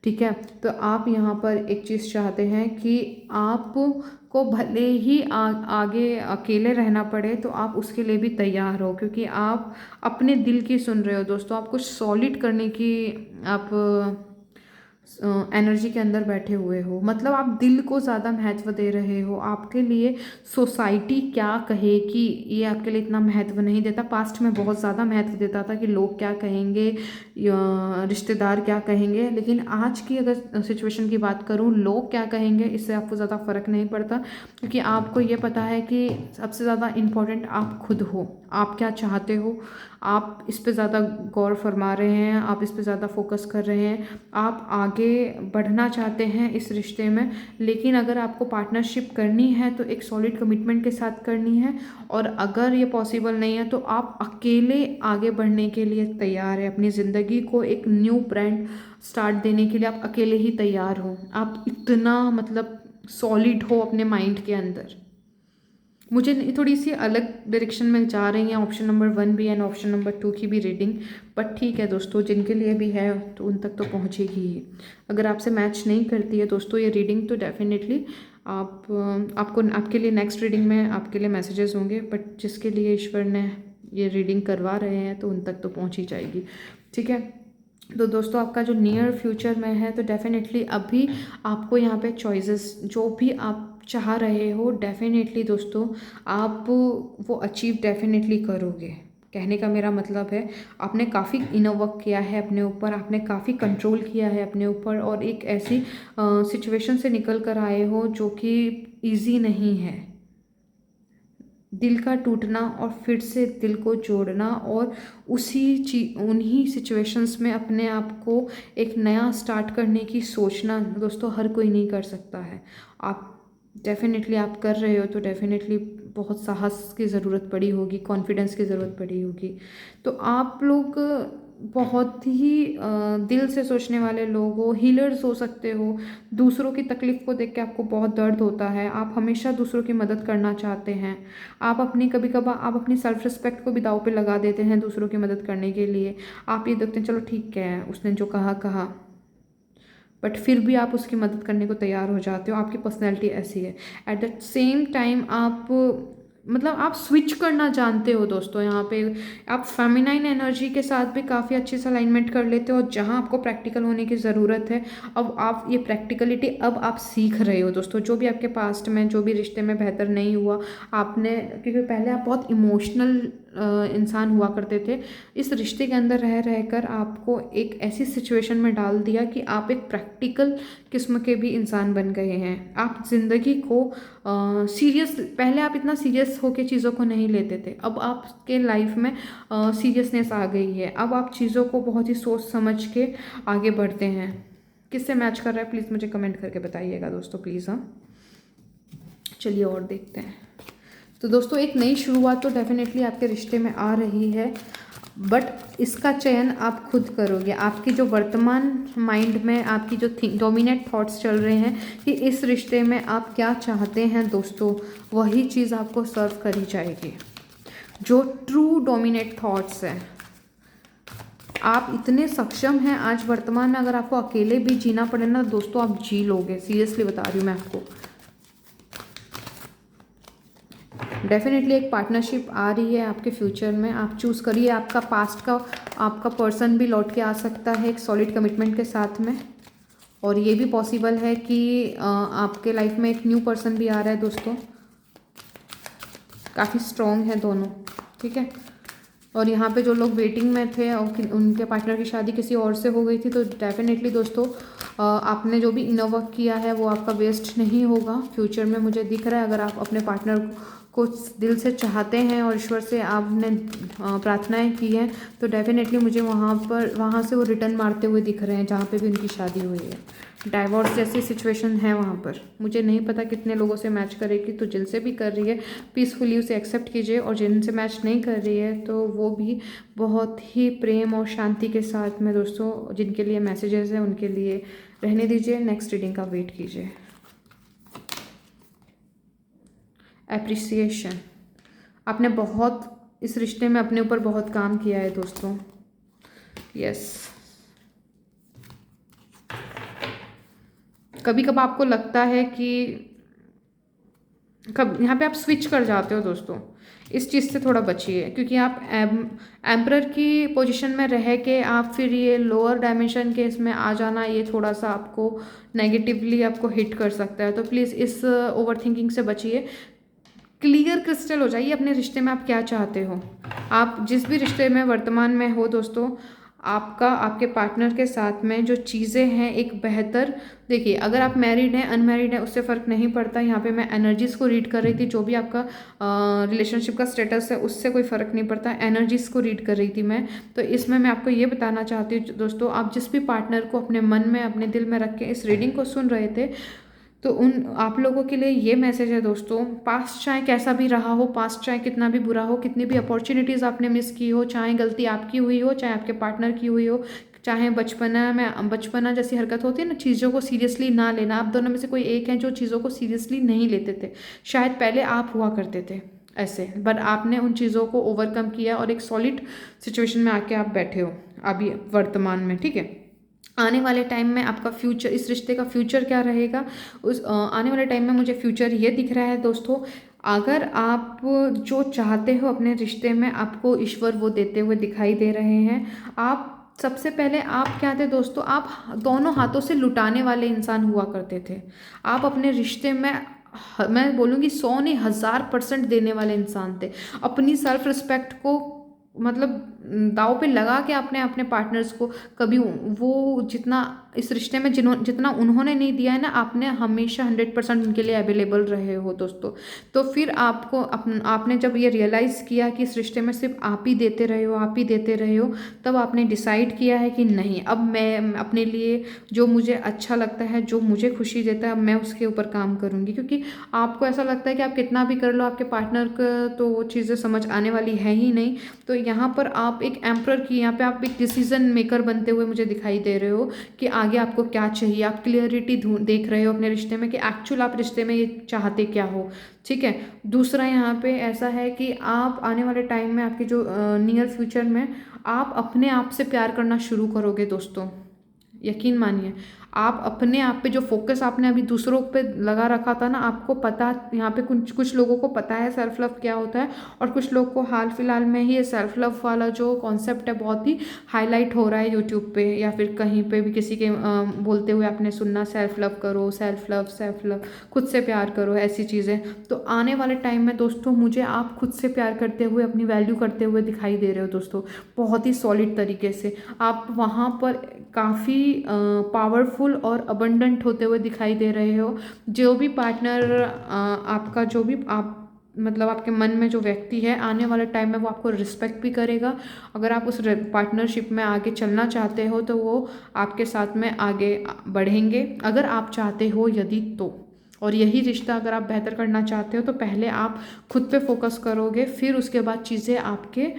ठीक है, तो आप यहाँ पर एक चीज़ चाहते हैं कि आपको भले ही आगे अकेले रहना पड़े तो आप उसके लिए भी तैयार हो, क्योंकि आप अपने दिल की सुन रहे हो दोस्तों। आप कुछ सॉलिड करने की आप एनर्जी के अंदर बैठे हुए हो, मतलब आप दिल को ज़्यादा महत्व दे रहे हो। आपके लिए सोसाइटी क्या कहेगी ये आपके लिए इतना महत्व नहीं देता। पास्ट में बहुत ज़्यादा महत्व देता था कि लोग क्या कहेंगे, रिश्तेदार क्या कहेंगे, लेकिन आज की अगर सिचुएशन की बात करूँ, लोग क्या कहेंगे इससे आपको ज़्यादा फ़र्क नहीं पड़ता, क्योंकि आपको ये पता है कि सबसे ज़्यादा इम्पोर्टेंट आप खुद हो। आप क्या चाहते हो, आप इस पे ज़्यादा गौर फरमा रहे हैं, आप इस पे ज़्यादा फोकस कर रहे हैं, आप आगे बढ़ना चाहते हैं इस रिश्ते में। लेकिन अगर आपको पार्टनरशिप करनी है तो एक सॉलिड कमिटमेंट के साथ करनी है, और अगर ये पॉसिबल नहीं है तो आप अकेले आगे बढ़ने के लिए तैयार है। अपनी ज़िंदगी को एक न्यू ब्रांड स्टार्ट देने के लिए आप अकेले ही तैयार हो। आप इतना मतलब सॉलिड हो अपने माइंड के अंदर। मुझे थोड़ी सी अलग डायरेक्शन में जा रही हैं ऑप्शन नंबर 1 भी एंड ऑप्शन नंबर 2 की भी रीडिंग, बट ठीक है दोस्तों, जिनके लिए भी है तो उन तक तो पहुँचेगी ही। अगर आपसे मैच नहीं करती है दोस्तों ये रीडिंग, तो डेफिनेटली आपके लिए नेक्स्ट रीडिंग में आपके लिए मैसेजेस होंगे, बट जिसके लिए ईश्वर ने ये रीडिंग करवा रहे हैं तो उन तक तो पहुँच ही जाएगी। ठीक है, तो दोस्तों आपका जो नियर फ्यूचर में है, तो डेफिनेटली अभी आपको यहाँ पे चॉइसेस जो भी आप चाह रहे हो, डेफिनेटली दोस्तों आप वो अचीव डेफिनेटली करोगे। कहने का मेरा मतलब है, आपने काफ़ी इनर वर्क किया है अपने ऊपर, आपने काफ़ी कंट्रोल किया है अपने ऊपर, और एक ऐसी सिचुएशन से निकल कर आए हो जो कि ईजी नहीं है। दिल का टूटना और फिर से दिल को जोड़ना, और उन्हीं सिचुएशंस में अपने आप को एक नया स्टार्ट करने की सोचना दोस्तों हर कोई नहीं कर सकता है। आप डेफिनेटली आप कर रहे हो, तो डेफिनेटली बहुत साहस की ज़रूरत पड़ी होगी, कॉन्फिडेंस की ज़रूरत पड़ी होगी। तो आप लोग बहुत ही दिल से सोचने वाले लोग हो, हीलर्स हो सकते हो। दूसरों की तकलीफ़ को देख के आपको बहुत दर्द होता है, आप हमेशा दूसरों की मदद करना चाहते हैं। आप कभी कभार आप अपनी सेल्फ रिस्पेक्ट को भी दाव पे लगा देते हैं दूसरों की मदद करने के लिए। आप ये देखते हैं चलो ठीक है उसने जो कहा कहा, बट फिर भी आप उसकी मदद करने को तैयार हो जाते हो। आपकी पर्सनैलिटी ऐसी है। एट द सेम टाइम आप मतलब आप स्विच करना जानते हो दोस्तों। यहाँ पे आप फेमिनाइन एनर्जी के साथ भी काफ़ी अच्छे से अलाइनमेंट कर लेते हो, जहाँ आपको प्रैक्टिकल होने की ज़रूरत है। अब आप ये प्रैक्टिकलिटी अब आप सीख रहे हो दोस्तों। जो भी आपके पास्ट में जो भी रिश्ते में बेहतर नहीं हुआ आपने, क्योंकि पहले आप बहुत इमोशनल इंसान हुआ करते थे, इस रिश्ते के अंदर रह रहकर आपको एक ऐसी सिचुएशन में डाल दिया कि आप एक प्रैक्टिकल किस्म के भी इंसान बन गए हैं। आप ज़िंदगी को सीरियस, पहले आप इतना सीरियस होके चीज़ों को नहीं लेते थे, अब आपके लाइफ में सीरियसनेस आ गई है। अब आप चीज़ों को बहुत ही सोच समझ के आगे बढ़ते हैं। किससे मैच कर रहा है प्लीज़ मुझे कमेंट करके बताइएगा दोस्तों, प्लीज़। हाँ, चलिए और देखते हैं। तो दोस्तों एक नई शुरुआत तो डेफिनेटली आपके रिश्ते में आ रही है, बट इसका चयन आप खुद करोगे। आपकी जो वर्तमान माइंड में आपकी जो डोमिनेट थॉट्स चल रहे हैं कि इस रिश्ते में आप क्या चाहते हैं दोस्तों, वही चीज़ आपको सर्व करी जाएगी। जो ट्रू डोमिनेट थॉट्स हैं, आप इतने सक्षम हैं आज वर्तमान में। अगर आपको अकेले भी जीना पड़े ना दोस्तों, आप जी लोगे, सीरियसली बता रही हूँ मैं आपको। डेफिनेटली एक पार्टनरशिप आ रही है आपके फ्यूचर में, आप चूज़ करिए। आपका पास्ट का आपका पर्सन भी लौट के आ सकता है एक सॉलिड कमिटमेंट के साथ में, और ये भी पॉसिबल है कि आपके लाइफ में एक न्यू पर्सन भी आ रहा है दोस्तों। काफ़ी स्ट्रॉन्ग है दोनों, ठीक है। और यहाँ पे जो लोग वेटिंग में थे और उनके पार्टनर की शादी किसी और से हो गई थी, तो डेफिनेटली दोस्तों आपने जो भी इनर वर्क किया है वो आपका वेस्ट नहीं होगा फ्यूचर में, मुझे दिख रहा है। अगर आप अपने पार्टनर को दिल से चाहते हैं और ईश्वर से आपने प्रार्थनाएं की हैं, तो डेफिनेटली मुझे वहाँ से वो रिटर्न मारते हुए दिख रहे हैं जहाँ पे भी उनकी शादी हुई है। डाइवोर्स जैसी सिचुएशन है वहाँ पर। मुझे नहीं पता कितने लोगों से मैच करेगी, तो जिनसे भी कर रही है पीसफुली उसे एक्सेप्ट कीजिए, और जिनसे मैच नहीं कर रही है तो वो भी बहुत ही प्रेम और शांति के साथ में दोस्तों, जिनके लिए मैसेजेस हैं उनके लिए रहने दीजिए। नेक्स्ट रीडिंग का वेट कीजिए। एप्रिसिएशन, आपने बहुत इस रिश्ते में अपने ऊपर बहुत काम किया है दोस्तों। यस, कभी कभार आपको लगता है कि कब यहाँ पे आप स्विच कर जाते हो दोस्तों, इस चीज़ से थोड़ा बचिए, क्योंकि आप एम्परर की पोजीशन में रह के आप फिर ये लोअर डायमेंशन के इसमें आ जाना, ये थोड़ा सा आपको नेगेटिवली आपको हिट कर सकता है। तो प्लीज़ इस ओवर थिंकिंग से बचिए। क्लियर क्रिस्टल हो जाइए अपने रिश्ते में आप क्या चाहते हो। आप जिस भी रिश्ते में वर्तमान में हो दोस्तों, आपका आपके पार्टनर के साथ में जो चीज़ें हैं एक बेहतर, देखिए अगर आप मैरिड हैं अनमैरिड हैं उससे फ़र्क नहीं पड़ता। यहाँ पे मैं एनर्जीज़ को रीड कर रही थी, जो भी आपका रिलेशनशिप का स्टेटस है उससे कोई फ़र्क नहीं पड़ता, एनर्जीज़ को रीड कर रही थी मैं। तो इसमें मैं आपको ये बताना चाहती हूँ दोस्तों, आप जिस भी पार्टनर को अपने मन में अपने दिल में रख के इस रीडिंग को सुन रहे थे, तो उन आप लोगों के लिए ये मैसेज है दोस्तों, पास्ट चाहे कैसा भी रहा हो, पास्ट चाहे कितना भी बुरा हो, कितनी भी अपॉर्चुनिटीज़ आपने मिस की हो, चाहे गलती आपकी हुई हो, चाहे आपके पार्टनर की हुई हो, चाहे बचपना जैसी हरकत होती है ना, चीज़ों को सीरियसली ना लेना, आप दोनों में से कोई एक है जो चीज़ों को सीरियसली नहीं लेते थे। शायद पहले आप हुआ करते थे ऐसे, बट आपने उन चीज़ों को ओवरकम किया और एक सॉलिड सिचुएशन में आके आप बैठे हो अभी वर्तमान में, ठीक है। आने वाले टाइम में आपका फ्यूचर, इस रिश्ते का फ्यूचर क्या रहेगा, उस आने वाले टाइम में मुझे फ्यूचर ये दिख रहा है दोस्तों, अगर आप जो चाहते हो अपने रिश्ते में आपको ईश्वर वो देते हुए दिखाई दे रहे हैं। आप सबसे पहले आप क्या थे दोस्तों, आप दोनों हाथों से लुटाने वाले इंसान हुआ करते थे। आप अपने रिश्ते में मैं बोलूँगी 100 नहीं 1000% देने वाले इंसान थे। अपनी सेल्फ रिस्पेक्ट को मतलब दाव पे लगा के आपने अपने पार्टनर्स को कभी वो जितना इस रिश्ते में जितना उन्होंने नहीं दिया है ना, आपने हमेशा 100% उनके लिए अवेलेबल रहे हो दोस्तों। तो फिर आपको आपने जब ये रियलाइज़ किया कि इस रिश्ते में सिर्फ आप ही देते रहे हो, आप ही देते रहे हो, तब आपने डिसाइड किया है कि नहीं, अब मैं अपने लिए जो मुझे अच्छा लगता है, जो मुझे खुशी देता है, अब मैं उसके ऊपर काम करूँगी। क्योंकि आपको ऐसा लगता है कि आप कितना भी कर लो, आपके पार्टनर को तो वो चीज़ें समझ आने वाली है ही नहीं। तो यहाँ पर आप एक एम्परर की, यहाँ पे आप एक डिसीजन मेकर बनते हुए मुझे दिखाई दे रहे हो कि आगे आपको क्या चाहिए। आप क्लियरिटी देख रहे हो अपने रिश्ते में कि एक्चुअल आप रिश्ते में ये चाहते क्या हो, ठीक है। दूसरा यहाँ पे ऐसा है कि आप आने वाले टाइम में आपके जो नियर फ्यूचर में आप अपने आप से प्यार करना शुरू करोगे दोस्तों। यकीन मानिए, आप अपने आप पे जो फोकस आपने अभी दूसरों पे लगा रखा था ना, आपको पता, यहाँ पे कुछ लोगों को पता है सेल्फ लव क्या होता है, और कुछ लोग को हाल फिलहाल में ही ये सेल्फ लव वाला जो कॉन्सेप्ट है बहुत ही हाईलाइट हो रहा है यूट्यूब पे या फिर कहीं पे भी किसी के बोलते हुए आपने सुनना, सेल्फ लव करो, सेल्फ लव, खुद से प्यार करो, ऐसी चीज़ें। तो आने वाले टाइम में दोस्तों मुझे आप खुद से प्यार करते हुए, अपनी वैल्यू करते हुए दिखाई दे रहे हो दोस्तों, बहुत ही सॉलिड तरीके से। आप वहाँ पर काफ़ी पावरफुल और अबंडेंट होते हुए दिखाई दे रहे हो। जो भी पार्टनर आपका, जो भी आप मतलब आपके मन में जो व्यक्ति है, आने वाले टाइम में वो आपको रिस्पेक्ट भी करेगा। अगर आप उस पार्टनरशिप में आगे चलना चाहते हो तो वो आपके साथ में आगे बढ़ेंगे, अगर आप चाहते हो यदि तो। और यही रिश्ता अगर आप बेहतर करना चाहते हो तो पहले आप खुद पे फोकस करोगे, फिर उसके बाद चीज़ें आपके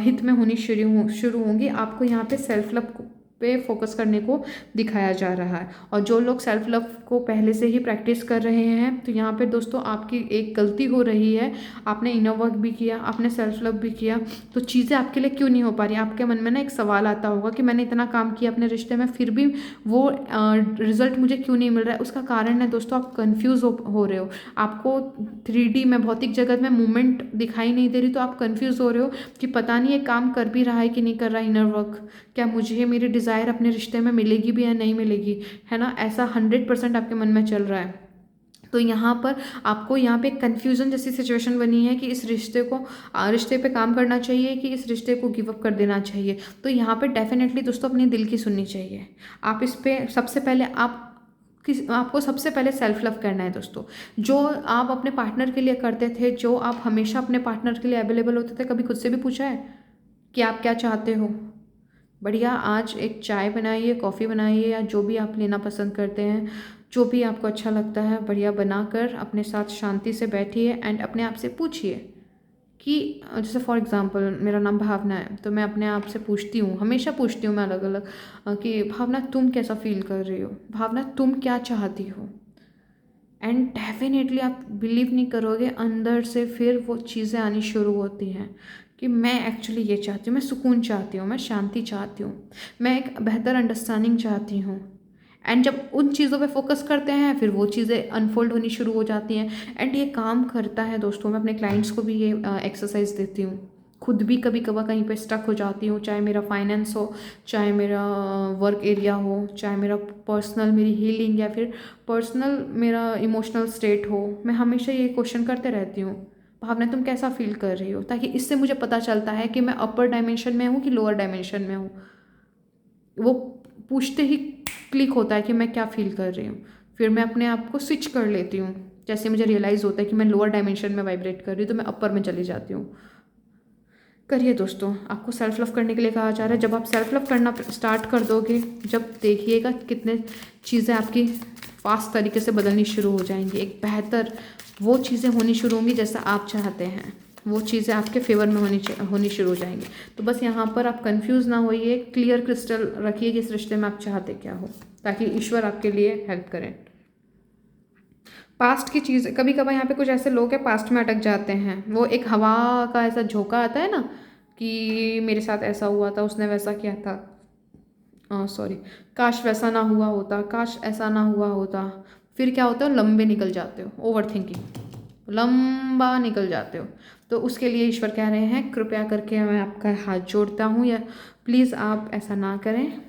हित में होनी शुरू होंगी। आपको यहाँ पे सेल्फ लव पे फोकस करने को दिखाया जा रहा है। और जो लोग सेल्फ लव को पहले से ही प्रैक्टिस कर रहे हैं, तो यहाँ पे दोस्तों आपकी एक गलती हो रही है, आपने इनर वर्क भी किया, आपने सेल्फ लव भी किया, तो चीज़ें आपके लिए क्यों नहीं हो पा रही। आपके मन में ना एक सवाल आता होगा कि मैंने इतना काम किया अपने रिश्ते में, फिर भी वो रिजल्ट मुझे क्यों नहीं मिल रहा है। उसका कारण है दोस्तों, आप कन्फ्यूज़ हो रहे हो, आपको 3D में, भौतिक जगत में मूवमेंट दिखाई नहीं दे रही, तो आप कन्फ्यूज़ हो रहे हो कि पता नहीं ये काम कर भी रहा है कि नहीं कर रहा इनर वर्क, क्या मुझे मेरी डिज़ायर अपने रिश्ते में मिलेगी भी या नहीं मिलेगी, है ना। ऐसा 100% आपके मन में चल रहा है। तो यहाँ पर आपको यहाँ पे कन्फ्यूज़न जैसी सिचुएशन बनी है कि इस रिश्ते पे काम करना चाहिए कि इस रिश्ते को गिव अप कर देना चाहिए। तो यहाँ पे डेफिनेटली दोस्तों अपने दिल की सुननी चाहिए। आप इस पे सबसे पहले आपको सबसे पहले सेल्फ लव करना है दोस्तों। जो आप अपने पार्टनर के लिए करते थे, जो आप हमेशा अपने पार्टनर के लिए अवेलेबल होते थे, कभी खुद से भी पूछा है कि आप क्या चाहते हो। बढ़िया, आज एक चाय बनाइए, कॉफ़ी बनाइए, या जो भी आप लेना पसंद करते हैं, जो भी आपको अच्छा लगता है, बढ़िया बनाकर अपने साथ शांति से बैठिए एंड अपने आप से पूछिए कि जैसे फॉर एग्ज़ाम्पल मेरा नाम भावना है, तो मैं अपने आप से पूछती हूँ, हमेशा पूछती हूँ मैं अलग अलग कि भावना तुम कैसा फील कर रही हो, भावना तुम क्या चाहती हो। एंड डेफिनेटली आप बिलीव नहीं करोगे, अंदर से फिर वो चीज़ें आनी शुरू होती हैं कि मैं एक्चुअली ये चाहती हूँ, मैं सुकून चाहती हूँ, मैं शांति चाहती हूँ, मैं एक बेहतर अंडरस्टैंडिंग चाहती हूँ। एंड जब उन चीज़ों पे फोकस करते हैं फिर वो चीज़ें अनफोल्ड होनी शुरू हो जाती हैं। एंड ये काम करता है दोस्तों। मैं अपने क्लाइंट्स को भी ये एक्सरसाइज देती हूँ, खुद भी कभी कभार कहीं पे स्टक हो जाती हूँ, चाहे मेरा फाइनेंस हो, चाहे मेरा वर्क एरिया हो, चाहे मेरा पर्सनल मेरी हीलिंग या फिर पर्सनल मेरा इमोशनल स्टेट हो। मैं हमेशा ये क्वेश्चन करते रहती हूँ, भावना तुम कैसा फील कर रही हो, ताकि इससे मुझे पता चलता है कि मैं अपर डायमेंशन में हूँ कि लोअर डायमेंशन में हूँ। वो पूछते ही क्लिक होता है कि मैं क्या फील कर रही हूँ। फिर मैं अपने आप को स्विच कर लेती हूँ। जैसे मुझे रियलाइज़ होता है कि मैं लोअर डायमेंशन में वाइब्रेट कर रही हूँ तो मैं अपर में चली जाती हूँ। करिए दोस्तों, आपको सेल्फ लव करने के लिए कहा जा रहा है। जब आप सेल्फ लव करना स्टार्ट कर दोगे, जब देखिएगा कितने चीज़ें आपकी फास्ट तरीके से बदलनी शुरू हो जाएंगी। एक बेहतर वो चीज़ें होनी शुरू होंगी जैसा आप चाहते हैं, वो चीज़ें आपके फेवर में होनी शुरू हो जाएंगी। तो बस यहाँ पर आप कंफ्यूज ना होइए, क्लियर क्रिस्टल रखिए कि इस रिश्ते में आप चाहते क्या हो, ताकि ईश्वर आपके लिए हेल्प करें। पास्ट की चीज़, कभी कभार यहाँ पे कुछ ऐसे लोग हैं पास्ट में अटक जाते हैं। वो एक हवा का ऐसा झोंका आता है ना कि मेरे साथ ऐसा हुआ था, उसने वैसा किया था, सॉरी, काश वैसा ना हुआ होता, काश ऐसा ना हुआ होता। फिर क्या होता है, लंबे निकल जाते हो, ओवर थिंकिंग, लंबा निकल जाते हो। तो उसके लिए ईश्वर कह रहे हैं कृपया करके मैं आपका हाथ जोड़ता हूँ, या प्लीज़ आप ऐसा ना करें।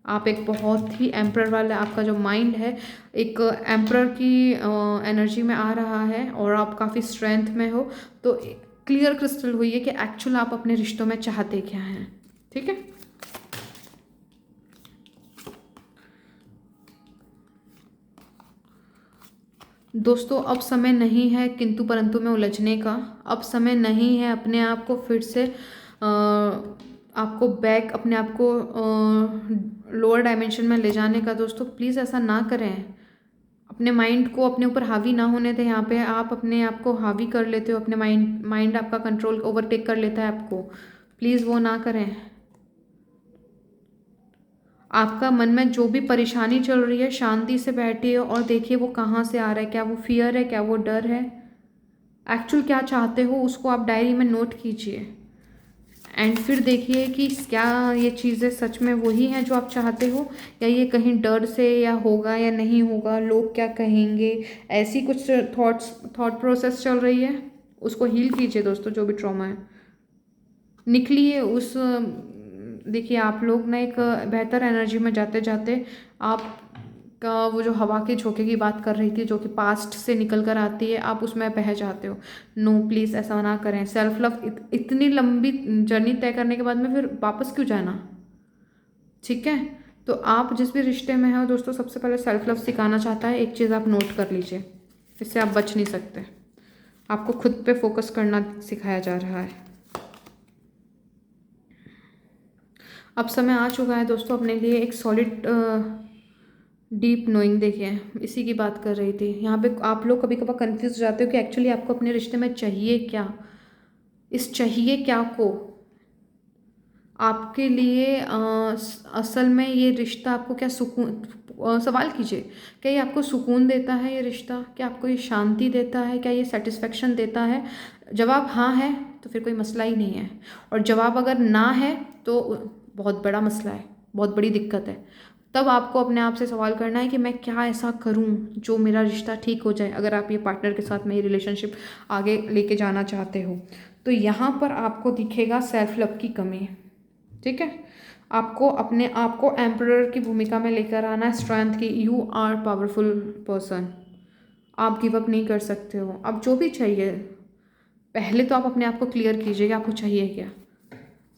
आप एक बहुत ही एम्प्रर वाला, आपका जो माइंड है एक एम्प्रर की एनर्जी में आ रहा है और आप काफ़ी स्ट्रेंथ में हो। तो क्लियर क्रिस्टल हुई है कि एक्चुअल आप अपने रिश्तों में चाहते क्या हैं। ठीक है, दोस्तों अब समय नहीं है किंतु परंतु में उलझने का। अब समय नहीं है अपने आप को फिर से आपको बैक, अपने आप को लोअर डायमेंशन में ले जाने का। दोस्तों प्लीज़ ऐसा ना करें। अपने माइंड को अपने ऊपर हावी ना होने दें। यहाँ पे आप अपने आप को हावी कर लेते हो, अपने माइंड आपका कंट्रोल ओवरटेक कर लेता है आपको। प्लीज़ वो ना करें। आपका मन में जो भी परेशानी चल रही है, शांति से बैठिए और देखिए वो कहाँ से आ रहा है। क्या वो फियर है, क्या वो डर है, एक्चुअल क्या चाहते हो उसको आप डायरी में नोट कीजिए। एंड फिर देखिए कि क्या ये चीज़ें सच में वही हैं जो आप चाहते हो, या ये कहीं डर से या होगा या नहीं होगा, लोग क्या कहेंगे, ऐसी कुछ थॉट प्रोसेस चल रही है। उसको हील कीजिए दोस्तों, जो भी ट्रॉमा है निकलिए उस। देखिए आप लोग ना एक बेहतर एनर्जी में जाते जाते आप का वो जो हवा के झोंके की बात कर रही थी, जो कि पास्ट से निकल कर आती है, आप उसमें बह जाते हो। नो प्लीज़ ऐसा ना करें। सेल्फ लव इतनी लंबी जर्नी तय करने के बाद में फिर वापस क्यों जाना। ठीक है, तो आप जिस भी रिश्ते में हो दोस्तों, सबसे पहले सेल्फ लव सिखाना चाहता है। एक चीज़ आप नोट कर लीजिए, इससे आप बच नहीं सकते। आपको खुद पे फोकस करना सिखाया जा रहा है। अब समय आ चुका है दोस्तों अपने लिए एक सॉलिड डीप नोइंग। देखिए इसी की बात कर रही थी। यहाँ पे आप लोग कभी कभार कंफ्यूज हो जाते हो कि एक्चुअली आपको अपने रिश्ते में चाहिए क्या। इस चाहिए क्या को आपके लिए असल में ये रिश्ता आपको क्या सुकून, सवाल कीजिए, क्या ये आपको सुकून देता है ये रिश्ता, क्या आपको ये शांति देता है, क्या ये सेटिस्फेक्शन देता है। जवाब हाँ है तो फिर कोई मसला ही नहीं है, और जवाब अगर ना है तो बहुत बड़ा मसला है, बहुत बड़ी दिक्कत है। तब आपको अपने आप से सवाल करना है कि मैं क्या ऐसा करूं जो मेरा रिश्ता ठीक हो जाए। अगर आप ये पार्टनर के साथ में ये रिलेशनशिप आगे लेके जाना चाहते हो, तो यहाँ पर आपको दिखेगा सेल्फ लव की कमी। ठीक है, आपको अपने आप को एम्परर की भूमिका में लेकर आना है, स्ट्रेंथ की। यू आर पावरफुल पर्सन, आप गिव अप नहीं कर सकते हो। अब जो भी चाहिए, पहले तो आप अपने आप को क्लियर कीजिए कि आपको चाहिए क्या,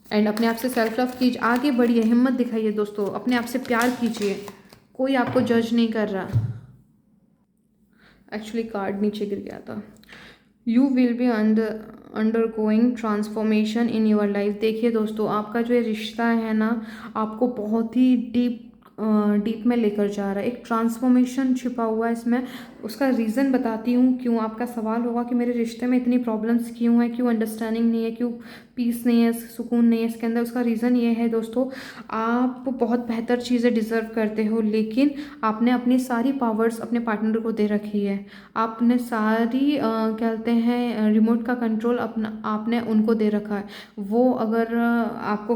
एंड अपने आप से सेल्फ लव कीजिए, आगे बढ़िए, हिम्मत दिखाइए दोस्तों, अपने आप से प्यार कीजिए। कोई आपको जज नहीं कर रहा। एक्चुअली कार्ड नीचे गिर गया था। You will be under going transformation in your life. देखिए दोस्तों, आपका जो ये रिश्ता है ना, आपको बहुत ही डीप में लेकर जा रहा है। एक ट्रांसफॉर्मेशन छिपा हुआ है इसमें। उसका रीज़न बताती हूँ क्यों। आपका सवाल होगा कि मेरे रिश्ते में इतनी प्रॉब्लम्स क्यों हैं, क्यों अंडरस्टैंडिंग नहीं है, क्यों पीस नहीं है, सुकून नहीं है इसके अंदर। उसका रीज़न ये है दोस्तों, आप बहुत बेहतर चीज़ें डिज़र्व करते हो, लेकिन आपने अपनी सारी पावर्स अपने पार्टनर को दे रखी है। आपने सारी कहते हैं रिमोट का कंट्रोल अपना आपने उनको दे रखा है। वो अगर आपको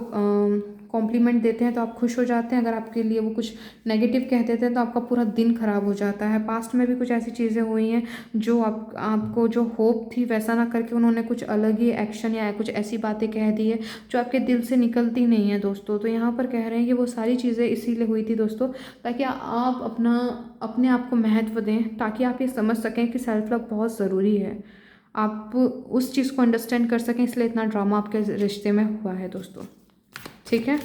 कॉम्प्लीमेंट देते हैं तो आप खुश हो जाते हैं, अगर आपके लिए वो कुछ नेगेटिव कह देते हैं तो आपका पूरा दिन ख़राब हो जाता है। पास्ट में भी कुछ ऐसी चीज़ें हुई हैं जो आपको जो होप थी वैसा ना करके उन्होंने कुछ अलग ही एक्शन या कुछ ऐसी बातें कह दी है जो आपके दिल से निकलती नहीं है दोस्तों। तो यहाँ पर कह रहे हैं कि वो सारी चीज़ें इसीलिए हुई थी दोस्तों, ताकि आप अपने आप को महत्व दें, ताकि आप ये समझ सकें कि सेल्फ लव बहुत ज़रूरी है, आप उस चीज़ को अंडरस्टैंड कर सकें, इसलिए इतना ड्रामा आपके रिश्ते में हुआ है दोस्तों। ठीक है,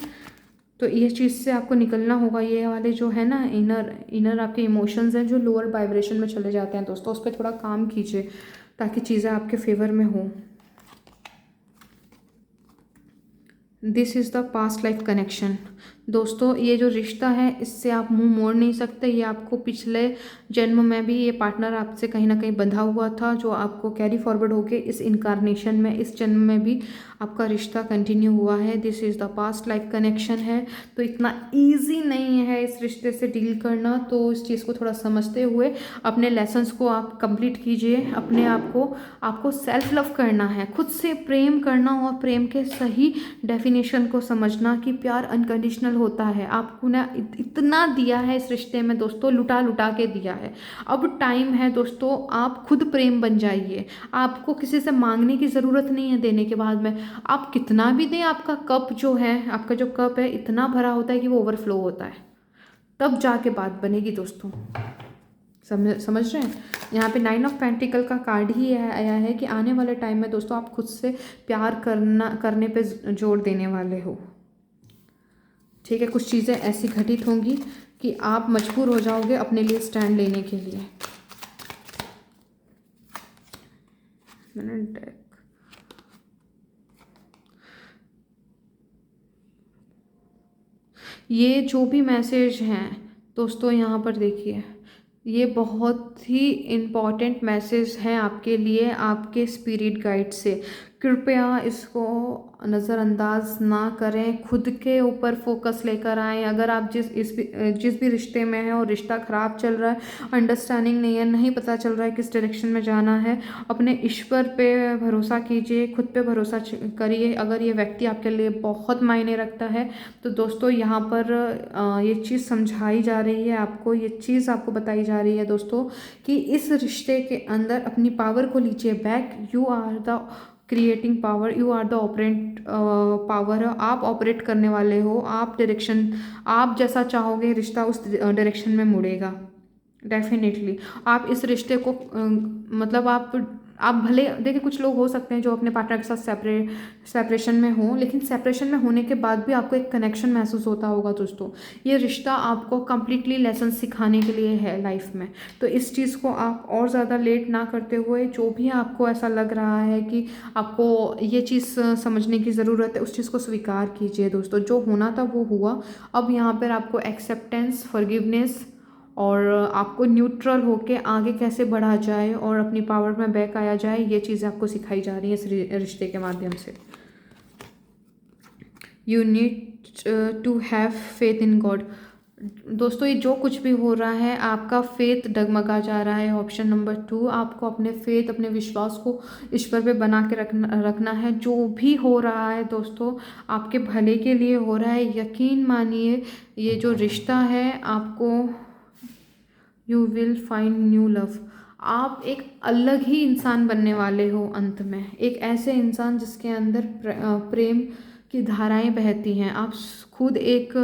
तो ये चीज़ से आपको निकलना होगा। ये वाले जो है ना इनर आपके इमोशंस हैं जो लोअर वाइब्रेशन में चले जाते हैं दोस्तों, उस पर थोड़ा काम कीजिए ताकि चीज़ें आपके फेवर में हों। This is the past life connection. दोस्तों ये जो रिश्ता है इससे आप मुंह मोड़ नहीं सकते, ये आपको पिछले जन्म में भी ये पार्टनर आपसे कहीं ना कहीं बंधा हुआ था, जो आपको कैरी फॉरवर्ड होके इस इनकारनेशन में, इस जन्म में भी आपका रिश्ता कंटिन्यू हुआ है। This is the past life connection है। तो इतना ईजी नहीं है इस रिश्ते से डील करना, तो इस चीज़ को थोड़ा समझते हुए अपने लेसन्स को आप कंप्लीट कीजिए। अपने आप को आपको सेल्फ लव करना है, खुद से प्रेम करना और प्रेम के सही डेफिनेशन को समझना कि प्यार अनकंडीशनल होता है। आपको ना इतना दिया है इस रिश्ते में दोस्तों, लुटा लुटा के दिया है। अब टाइम है दोस्तों, आप खुद प्रेम बन जाइए। आपको किसी से मांगने की ज़रूरत नहीं है देने के बाद में, आप कितना भी दें, आपका कप जो है, आपका जो कप है इतना भरा होता है कि वो ओवरफ्लो होता है, तब जाके बात बनेगी दोस्तों। समझ रहे हैं। यहाँ पे 9 ऑफ पेंटिकल का कार्ड ही आया है कि आने वाले टाइम में दोस्तों आप खुद से प्यार करने पे जोर देने वाले हो। ठीक है, कुछ चीज़ें ऐसी घटित होंगी कि आप मजबूर हो जाओगे अपने लिए स्टैंड लेने के लिए। ये जो भी मैसेज हैं दोस्तों, यहाँ पर देखिए, ये बहुत ही इम्पॉर्टेंट मैसेज है आपके लिए, आपके स्पिरिट गाइड से। कृपया इसको नज़रअंदाज ना करें, खुद के ऊपर फोकस लेकर आएँ। अगर आप जिस भी रिश्ते में हैं और रिश्ता ख़राब चल रहा है, अंडरस्टैंडिंग नहीं है, नहीं पता चल रहा है किस डायरेक्शन में जाना है, अपने ईश्वर पे भरोसा कीजिए, खुद पे भरोसा करिए। अगर ये व्यक्ति आपके लिए बहुत मायने रखता है तो दोस्तों यहाँ पर ये चीज़ समझाई जा रही है आपको, ये चीज़ आपको बताई जा रही है दोस्तों कि इस रिश्ते के अंदर अपनी पावर को लीजिए back. You are the creating power, you are the operant power. आप ऑपरेट करने वाले हो, आप जैसा चाहोगे रिश्ता उस डायरेक्शन में मुड़ेगा डेफिनेटली। आप इस रिश्ते को मतलब आप भले देखिए, कुछ लोग हो सकते हैं जो अपने पार्टनर के साथ सेपरेशन में हो, लेकिन सेपरेशन में होने के बाद भी आपको एक कनेक्शन महसूस होता होगा दोस्तों। ये रिश्ता आपको कम्प्लीटली लेसन सिखाने के लिए है लाइफ में। तो इस चीज़ को आप और ज़्यादा लेट ना करते हुए, जो भी आपको ऐसा लग रहा है कि आपको ये चीज़ समझने की ज़रूरत है, उस चीज़ को स्वीकार कीजिए दोस्तों। जो होना था वो हुआ। अब यहाँ पर आपको एक्सेप्टेंस, फॉरगिवनेस और आपको न्यूट्रल होके आगे कैसे बढ़ा जाए और अपनी पावर में बैक आया जाए, ये चीज़ें आपको सिखाई जा रही है इस रिश्ते के माध्यम से। You need to have faith in God. दोस्तों ये जो कुछ भी हो रहा है, आपका फेथ डगमगा जा रहा है। ऑप्शन नंबर 2, आपको अपने फेथ, अपने विश्वास को ईश्वर पे बना के रखना है। जो भी हो रहा है दोस्तों आपके भले के लिए हो रहा है। यकीन मानिए ये जो रिश्ता है आपको, you will find new love. आप एक अलग ही इंसान बनने वाले हो अंत में, एक ऐसे इंसान जिसके अंदर प्रेम की धाराएं बहती हैं। आप खुद एक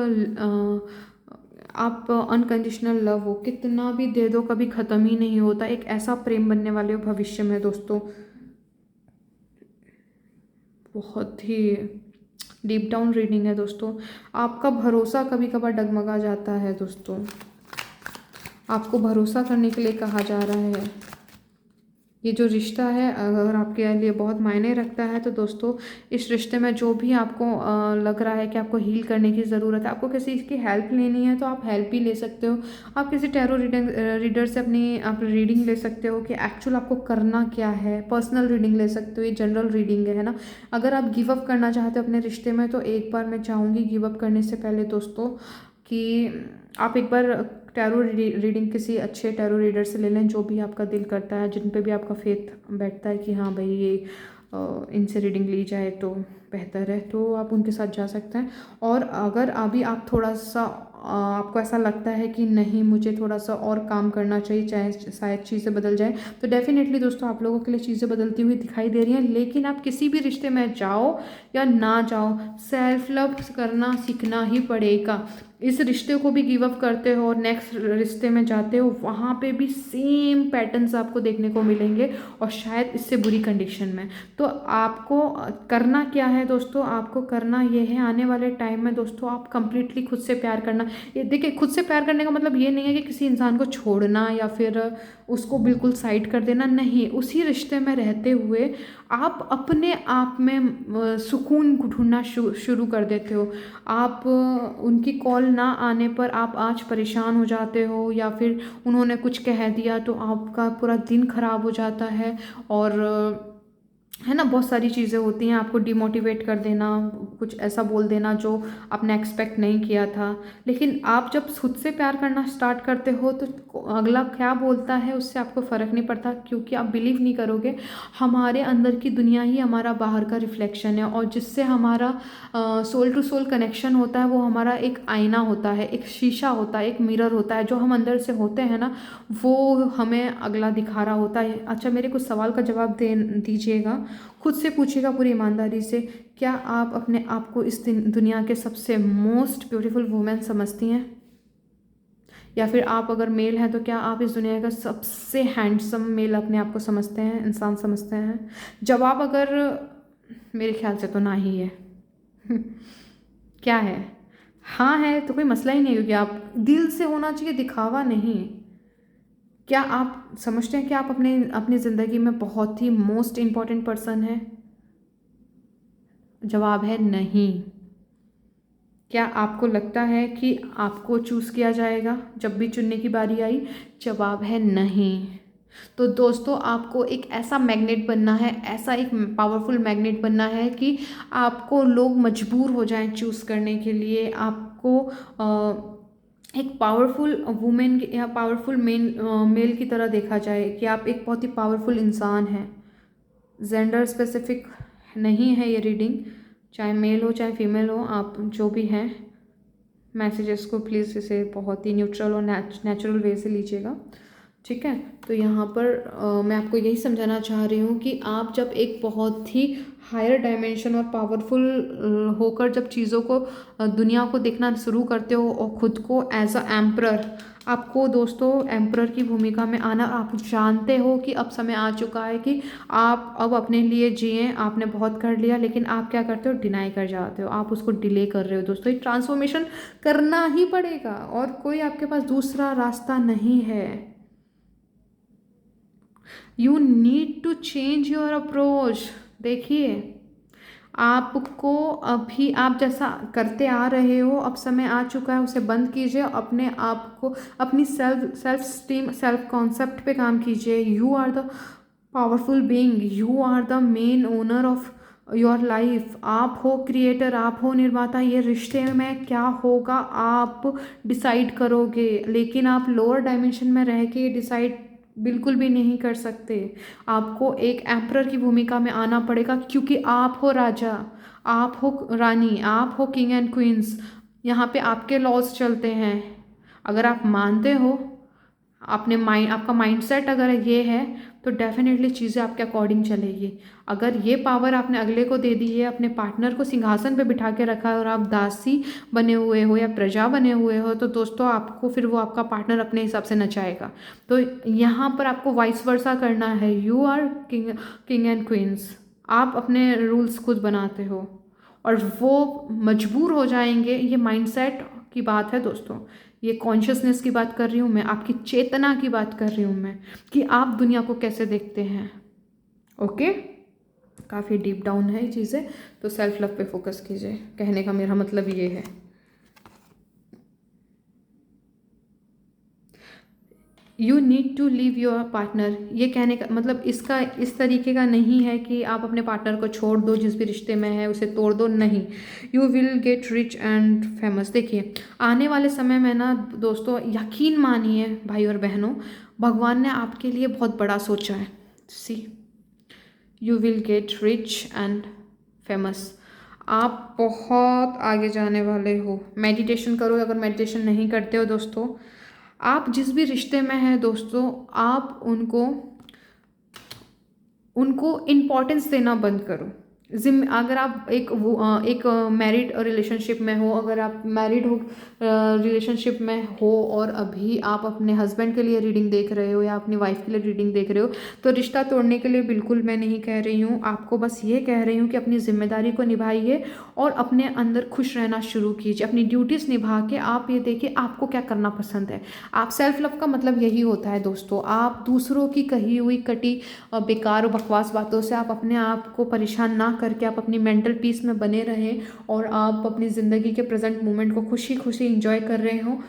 आप अनकंडीशनल लव हो, कितना भी दे दो कभी ख़त्म ही नहीं होता। एक ऐसा प्रेम बनने वाले हो भविष्य में दोस्तों। बहुत ही डीप डाउन रीडिंग है दोस्तों। आपका भरोसा कभी कभार डगमगा जाता है दोस्तों, आपको भरोसा करने के लिए कहा जा रहा है। ये जो रिश्ता है अगर आपके लिए बहुत मायने रखता है तो दोस्तों इस रिश्ते में जो भी आपको लग रहा है कि आपको हील करने की ज़रूरत है, आपको किसी की हेल्प लेनी है तो आप हेल्प भी ले सकते हो। आप किसी टैरो रीडर से आप रीडिंग ले सकते हो कि एक्चुअल आपको करना क्या है। पर्सनल रीडिंग ले सकते हो, ये जनरल रीडिंग है ना। अगर आप गिव अप करना चाहते हो अपने रिश्ते में तो एक बार मैं चाहूँगी गिव अप करने से पहले दोस्तों कि आप एक बार टैरो रीडिंग किसी अच्छे टैरो रीडर से ले लें, जो भी आपका दिल करता है, जिन पे भी आपका फेथ बैठता है कि हाँ भाई ये इनसे रीडिंग ली जाए तो बेहतर है, तो आप उनके साथ जा सकते हैं। और अगर अभी आप थोड़ा सा आपको ऐसा लगता है कि नहीं मुझे थोड़ा सा और काम करना चाहिए, चाहे शायद चीज़ें बदल जाए, तो डेफिनेटली दोस्तों आप लोगों के लिए चीज़ें बदलती हुई दिखाई दे रही हैं। लेकिन आप किसी भी रिश्ते में जाओ या ना जाओ, सेल्फ लव करना सीखना ही पड़ेगा। इस रिश्ते को भी गिव अप करते हो और नेक्स्ट रिश्ते में जाते हो, वहाँ पे भी सेम पैटर्न्स आपको देखने को मिलेंगे और शायद इससे बुरी कंडीशन में। तो आपको करना क्या है दोस्तों, आपको करना ये है आने वाले टाइम में दोस्तों आप कंप्लीटली खुद से प्यार करना। ये देखिए, खुद से प्यार करने का मतलब ये नहीं है कि किसी इंसान को छोड़ना या फिर उसको बिल्कुल साइड कर देना, नहीं। उसी रिश्ते में रहते हुए आप अपने आप में सुकून ढूंढना शुरू कर देते हो। आप उनकी कॉल ना आने पर आप आज परेशान हो जाते हो, या फिर उन्होंने कुछ कह दिया तो आपका पूरा दिन खराब हो जाता है। और है ना, बहुत सारी चीज़ें होती हैं, आपको डिमोटिवेट कर देना, कुछ ऐसा बोल देना जो आपने एक्सपेक्ट नहीं किया था। लेकिन आप जब खुद से प्यार करना स्टार्ट करते हो तो अगला क्या बोलता है उससे आपको फ़र्क नहीं पड़ता, क्योंकि आप बिलीव नहीं करोगे, हमारे अंदर की दुनिया ही हमारा बाहर का रिफ्लेक्शन है। और जिससे हमारा सोल टू सोल कनेक्शन होता है वो हमारा एक आईना होता है, एक शीशा होता है, एक मिरर होता है। जो हम अंदर से होते हैं ना, वो हमें अगला दिखा रहा होता है। अच्छा, मेरे कुछ सवाल का जवाब दे दीजिएगा, खुद से पूछिएगा पूरी ईमानदारी से, क्या आप अपने आप को इस दुनिया के सबसे मोस्ट ब्यूटीफुल वुमेन समझती हैं? या फिर आप अगर मेल हैं तो क्या आप इस दुनिया का सबसे हैंडसम मेल अपने आप को समझते हैं, इंसान समझते हैं? जवाब अगर मेरे ख्याल से तो ना ही है। क्या है? हाँ है तो कोई मसला ही नहीं, क्योंकि आप दिल से होना चाहिए, दिखावा नहीं। क्या आप समझते हैं कि आप अपनी ज़िंदगी में बहुत ही मोस्ट इम्पॉर्टेंट पर्सन है? जवाब है नहीं। क्या आपको लगता है कि आपको चूज़ किया जाएगा जब भी चुनने की बारी आई? जवाब है नहीं। तो दोस्तों आपको एक ऐसा मैग्नेट बनना है, ऐसा एक पावरफुल मैग्नेट बनना है कि आपको लोग मजबूर हो जाएं चूज़ करने के लिए। आपको एक पावरफुल वुमेन या पावरफुल मेल की तरह देखा जाए कि आप एक बहुत ही पावरफुल इंसान हैं। जेंडर स्पेसिफिक नहीं है ये रीडिंग, चाहे मेल हो चाहे फीमेल हो, आप जो भी हैं, मैसेजेस को प्लीज़ इसे बहुत ही न्यूट्रल और नेचुरल वे से लीजिएगा, ठीक है। तो यहाँ पर मैं आपको यही समझाना चाह रही हूँ कि आप जब एक बहुत ही हायर डायमेंशन और पावरफुल होकर जब चीज़ों को दुनिया को देखना शुरू करते हो और ख़ुद को एज अ एम्परर, आपको दोस्तों एम्परर की भूमिका में आना, आप जानते हो कि अब समय आ चुका है कि आप अब अपने लिए जिएं, आपने बहुत कर लिया, लेकिन आप क्या करते हो, डिनाई कर जाते हो, आप उसको डिले कर रहे हो। दोस्तों ये ट्रांसफॉर्मेशन करना ही पड़ेगा और कोई आपके पास दूसरा रास्ता नहीं है। You need to change your approach. देखिए, आपको अभी आप जैसा करते आ रहे हो, अब समय आ चुका है उसे बंद कीजिए। अपने आप को, अपनी सेल्फ स्टीम, सेल्फ कॉन्सेप्ट पे काम कीजिए। You are the powerful being, you are the main owner of your life. आप हो क्रिएटर, आप हो निर्माता। ये रिश्ते में क्या होगा आप डिसाइड करोगे, लेकिन आप लोअर डायमेंशन में रह के डिसाइड बिल्कुल भी नहीं कर सकते। आपको एक एम्परर की भूमिका में आना पड़ेगा, क्योंकि आप हो राजा, आप हो रानी, आप हो किंग एंड क्वींस। यहाँ पे आपके लॉज चलते हैं। अगर आप मानते हो, आपका माइंडसेट अगर ये है, तो डेफिनेटली चीज़ें आपके अकॉर्डिंग चलेगी। अगर ये पावर आपने अगले को दे दी है, अपने पार्टनर को सिंहासन पे बिठा के रखा है और आप दासी बने हुए हो या प्रजा बने हुए हो, तो दोस्तों आपको फिर वो आपका पार्टनर अपने हिसाब से नचाएगा। तो यहाँ पर आपको वाइस वर्सा करना है। You are king and queens. आप अपने रूल्स खुद बनाते हो और वो मजबूर हो जाएंगे। ये माइंडसेट की बात है दोस्तों, ये कॉन्शियसनेस की बात कर रही हूँ मैं, आपकी चेतना की बात कर रही हूँ मैं, कि आप दुनिया को कैसे देखते हैं। ओके, काफ़ी डीप डाउन है ये चीज़ें, तो सेल्फ लव पे फोकस कीजिए, कहने का मेरा मतलब ये है। You need to leave your partner, ये कहने का मतलब इसका इस तरीके का नहीं है कि आप अपने पार्टनर को छोड़ दो, जिस भी रिश्ते में है उसे तोड़ दो, नहीं। You will get rich and famous. देखिए, आने वाले समय में ना दोस्तों, यकीन मानिए भाई और बहनों, भगवान ने आपके लिए बहुत बड़ा सोचा है। See, you will get rich and famous. आप बहुत आगे जाने वाले हो। मेडिटेशन करो, अगर मेडिटेशन नहीं करते हो दोस्तों, आप जिस भी रिश्ते में हैं दोस्तों, आप उनको इम्पोर्टेंस देना बंद करो। अगर आप एक मैरिड रिलेशनशिप में हो, अगर आप मैरिड हो रिलेशनशिप में हो और अभी आप अपने हस्बैंड के लिए रीडिंग देख रहे हो या अपनी वाइफ के लिए रीडिंग देख रहे हो, तो रिश्ता तोड़ने के लिए बिल्कुल मैं नहीं कह रही हूँ। आपको बस ये कह रही हूँ कि अपनी जिम्मेदारी को निभाइए और अपने अंदर खुश रहना शुरू कीजिए। अपनी ड्यूटीज़ निभा के आप ये देखिए आपको क्या करना पसंद है। आप सेल्फ लव का मतलब यही होता है दोस्तों, आप दूसरों की कही हुई कटी बेकार और बकवास बातों से आप अपने आप को परेशान ना करके आप अपनी मेंटल पीस में बने रहें और आप अपनी ज़िंदगी के प्रेजेंट मोमेंट को खुशी खुशी इंजॉय कर रहे हो,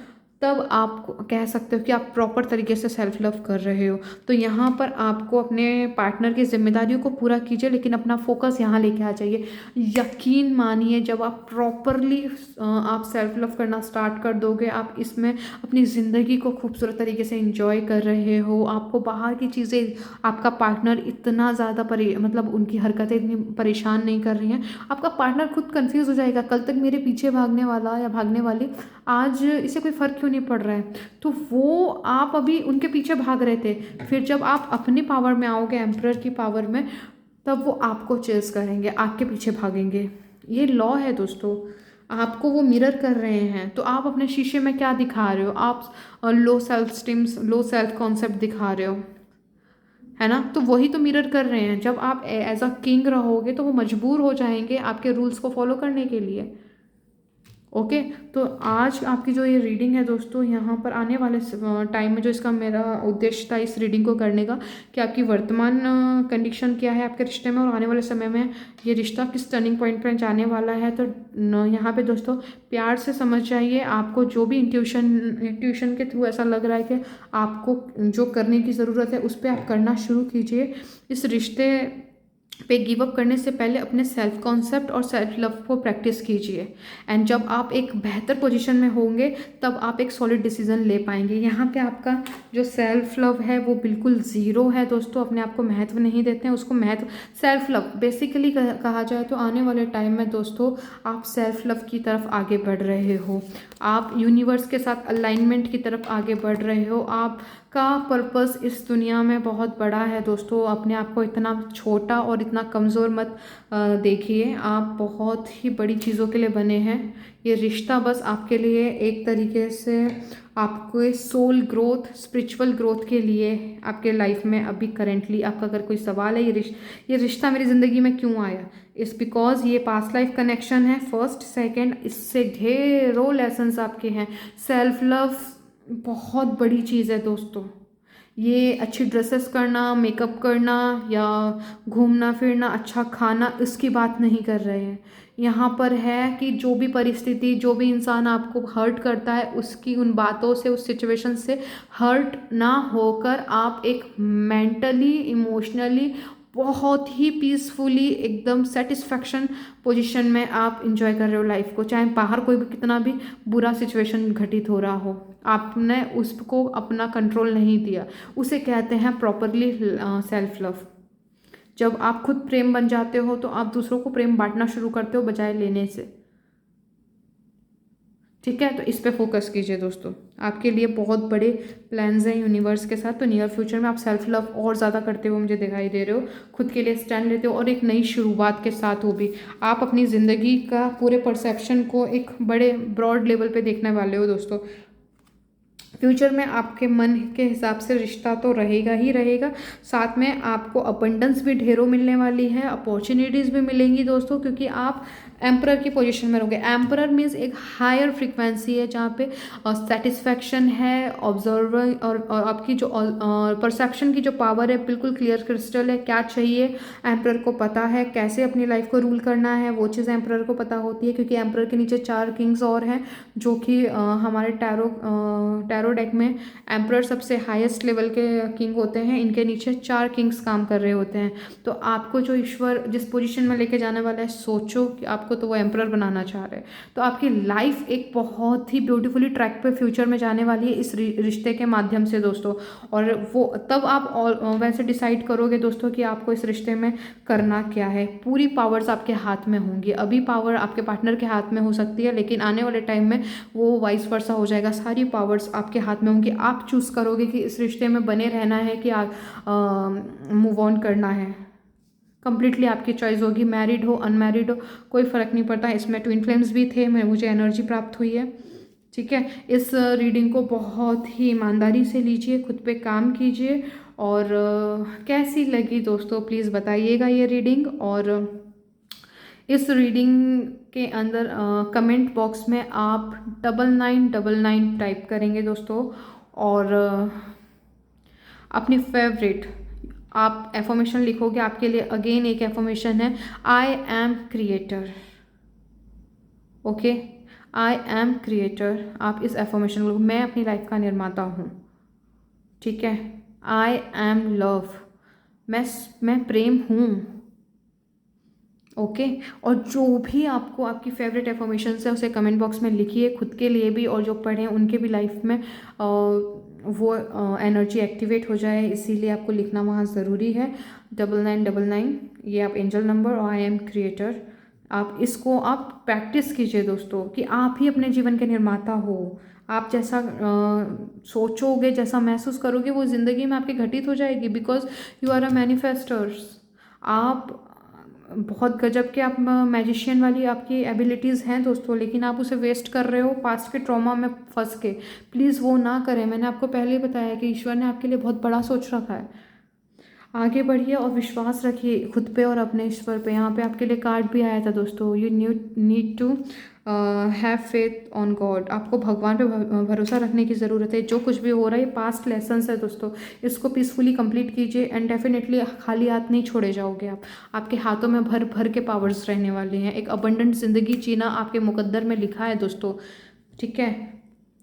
तब आप कह सकते हो कि आप प्रॉपर तरीके से सेल्फ लव कर रहे हो। तो यहाँ पर आपको अपने पार्टनर की जिम्मेदारियों को पूरा कीजिए, लेकिन अपना फोकस यहाँ लेके आ जाइए। यकीन मानिए, जब आप प्रॉपरली आप सेल्फ लव करना स्टार्ट कर दोगे, आप इसमें अपनी ज़िंदगी को खूबसूरत तरीके से इंजॉय कर रहे हो। आपको बाहर की चीज़ें, आपका पार्टनर इतना ज़्यादा मतलब उनकी हरकतें इतनी परेशान नहीं कर रही हैं। आपका पार्टनर खुद कंफ्यूज हो जाएगा, कल तक मेरे पीछे भागने वाला या भागने वाली, आज इसे कोई फ़र्क क्यों नहीं पड़ रहा है। तो वो आप अभी उनके पीछे भाग रहे थे, फिर जब आप अपनी पावर में आओगे, एम्परर की पावर में, तब वो आपको चेस करेंगे, आपके पीछे भागेंगे। ये लॉ है दोस्तों। आपको वो मिरर कर रहे हैं, तो आप अपने शीशे में क्या दिखा रहे हो? आप low self esteem, low self concept दिखा रहे हो, है ना। तो वही तो मिरर कर रहे हैं। जब आप एज अ किंग रहोगे तो वो मजबूर हो जाएंगे आपके रूल्स को फॉलो करने के लिए। ओके, तो आज आपकी जो ये रीडिंग है दोस्तों, यहाँ पर आने वाले टाइम में जो इसका मेरा उद्देश्य था इस रीडिंग को करने का, कि आपकी वर्तमान कंडीशन क्या है आपके रिश्ते में और आने वाले समय में ये रिश्ता किस टर्निंग पॉइंट पर जाने वाला है। तो यहाँ पे दोस्तों प्यार से समझ जाइए। आपको जो भी इंट्यूशन के थ्रू ऐसा लग रहा है कि आपको जो करने की ज़रूरत है उस पर आप करना शुरू कीजिए। इस रिश्ते पे गिव अप करने से पहले अपने सेल्फ कॉन्सेप्ट और सेल्फ लव को प्रैक्टिस कीजिए। एंड जब आप एक बेहतर पोजीशन में होंगे तब आप एक सॉलिड डिसीजन ले पाएंगे। यहाँ पे आपका जो सेल्फ लव है वो बिल्कुल ज़ीरो है दोस्तों। अपने आप को महत्व नहीं देते हैं, उसको महत्व, सेल्फ लव बेसिकली कहा जाए तो आने वाले टाइम में दोस्तों आप सेल्फ लव की तरफ आगे बढ़ रहे हो। आप यूनिवर्स के साथ अलाइनमेंट की तरफ आगे बढ़ रहे हो। आपका पर्पस इस दुनिया में बहुत बड़ा है दोस्तों। अपने आप को इतना छोटा और इतना कमज़ोर मत देखिए। आप बहुत ही बड़ी चीज़ों के लिए बने हैं। ये रिश्ता बस आपके लिए एक तरीके से आपको सोल ग्रोथ, स्पिरिचुअल ग्रोथ के लिए आपके लाइफ में अभी करेंटली आपका अगर कोई सवाल है, ये रिश्ता मेरी ज़िंदगी में क्यों आया, इस बिकॉज ये पास्ट लाइफ कनेक्शन है। फर्स्ट सेकंड, इससे ढेरों लेसन्स आपके हैं। सेल्फ लव बहुत बड़ी चीज़ है दोस्तों। ये अच्छी ड्रेसेस करना, मेकअप करना या घूमना फिरना, अच्छा खाना, इसकी बात नहीं कर रहे हैं। यहाँ पर है कि जो भी परिस्थिति, जो भी इंसान आपको हर्ट करता है, उसकी उन बातों से, उस सिचुएशन से हर्ट ना होकर आप एक मेंटली, इमोशनली बहुत ही पीसफुली, एकदम सेटिस्फैक्शन पोजीशन में आप इंजॉय कर रहे हो लाइफ को। चाहे बाहर कोई भी कितना भी बुरा सिचुएशन घटित हो रहा हो, आपने उसको अपना कंट्रोल नहीं दिया, उसे कहते हैं प्रॉपरली सेल्फ लव। जब आप खुद प्रेम बन जाते हो तो आप दूसरों को प्रेम बांटना शुरू करते हो बजाय लेने से। ठीक है, तो इस पे फोकस कीजिए दोस्तों। आपके लिए बहुत बड़े प्लान्स हैं यूनिवर्स के साथ। तो नियर फ्यूचर में आप सेल्फ लव और ज़्यादा करते हुए मुझे दिखाई दे रहे हो, खुद के लिए स्टैंड लेते हो और एक नई शुरुआत के साथ हो भी आप अपनी ज़िंदगी का पूरे परसेप्शन को एक बड़े ब्रॉड लेवल पे देखने वाले हो दोस्तों। फ्यूचर में आपके मन के हिसाब से रिश्ता तो रहेगा ही रहेगा, साथ में आपको अबंडेंस भी ढेरों मिलने वाली है, अपॉर्चुनिटीज़ भी मिलेंगी दोस्तों, क्योंकि आप एम्परर की पोजीशन में रहोगे। एम्परर मीन्स एक हायर फ्रीक्वेंसी है जहाँ पे सेटिस्फैक्शन है, ऑब्जर्वर और आपकी जो परसेप्शन की जो पावर है बिल्कुल क्लियर क्रिस्टल है। क्या चाहिए एम्परर को पता है, कैसे अपनी लाइफ को रूल करना है, वो चीज़ एम्परर को पता होती है। क्योंकि एम्परर के नीचे 4 किंग्स और हैं जो कि हमारे टैरो टैरो डेक में एम्परर सबसे हाईएस्ट लेवल के किंग होते हैं, इनके नीचे 4 किंग्स काम कर रहे होते हैं। तो आपको जो ईश्वर जिस पोजीशन में लेके जाने वाला है, सोचो कि आपको तो वो एम्परर बनाना चाह रहे हैं। तो आपकी लाइफ एक बहुत ही ब्यूटीफुली ट्रैक पे फ्यूचर में जाने वाली है इस रिश्ते के माध्यम से दोस्तों। और वो तब आप वैसे डिसाइड करोगे दोस्तों कि आपको इस रिश्ते में करना क्या है। पूरी पावर्स आपके हाथ में होंगी। अभी पावर आपके पार्टनर के हाथ में हो सकती है, लेकिन आने वाले टाइम में वो वाइस वर्सा हो जाएगा। सारी पावर्स आपके हाथ में होंगी। आप चूज़ करोगे कि इस रिश्ते में बने रहना है कि मूव ऑन करना है। कंप्लीटली आपकी चॉइस होगी। मैरिड हो अनमैरिड हो कोई फ़र्क नहीं पड़ता। इसमें ट्विन फ्लेम्स भी थे, मुझे एनर्जी प्राप्त हुई है। ठीक है, इस रीडिंग को बहुत ही ईमानदारी से लीजिए, खुद पे काम कीजिए। और कैसी लगी दोस्तों प्लीज़ बताइएगा ये रीडिंग। और इस रीडिंग के अंदर कमेंट बॉक्स में आप 9999 टाइप करेंगे दोस्तों। और अपनी फेवरेट आप एफर्मेशन लिखोगे। आपके लिए अगेन एक एफर्मेशन है, I am creator. Okay, I am creator. आप इस एफर्मेशन को, मैं अपनी लाइफ का निर्माता हूँ। ठीक है, आई एम लव, मैं प्रेम हूँ। ओके, और जो भी आपको आपकी फेवरेट एफर्मेशन है उसे कमेंट बॉक्स में लिखिए, खुद के लिए भी और जो पढ़े उनके भी लाइफ में वो एनर्जी एक्टिवेट हो जाए, इसीलिए आपको लिखना वहाँ ज़रूरी है। 9999 ये आप एंजल नंबर और आई एम क्रिएटर, आप इसको आप प्रैक्टिस कीजिए दोस्तों कि आप ही अपने जीवन के निर्माता हो। आप जैसा सोचोगे, जैसा महसूस करोगे, वो ज़िंदगी में आपके घटित हो जाएगी। Because you are a manifesters. आप बहुत गजब के आप मैजिशियन वाली आपकी एबिलिटीज़ हैं दोस्तों, लेकिन आप उसे वेस्ट कर रहे हो पास्ट के ट्रॉमा में फंस के। प्लीज़ वो ना करें। मैंने आपको पहले ही बताया कि ईश्वर ने आपके लिए बहुत बड़ा सोच रखा है। आगे बढ़िए और विश्वास रखिए खुद पे और अपने ईश्वर पे। यहाँ पे आपके लिए कार्ड भी आया था दोस्तों, you need to have faith on God. आपको भगवान पे भरोसा रखने की ज़रूरत है। जो कुछ भी हो रहा है ये पास्ट लेसन्स है दोस्तों, इसको पीसफुली कंप्लीट कीजिए एंड डेफिनेटली खाली हाथ नहीं छोड़े जाओगे आप। आपके हाथों में भर भर के पावर्स रहने वाले हैं। एक अबंडेंट ज़िंदगी जीना आपके मुकद्दर में लिखा है दोस्तों। ठीक है,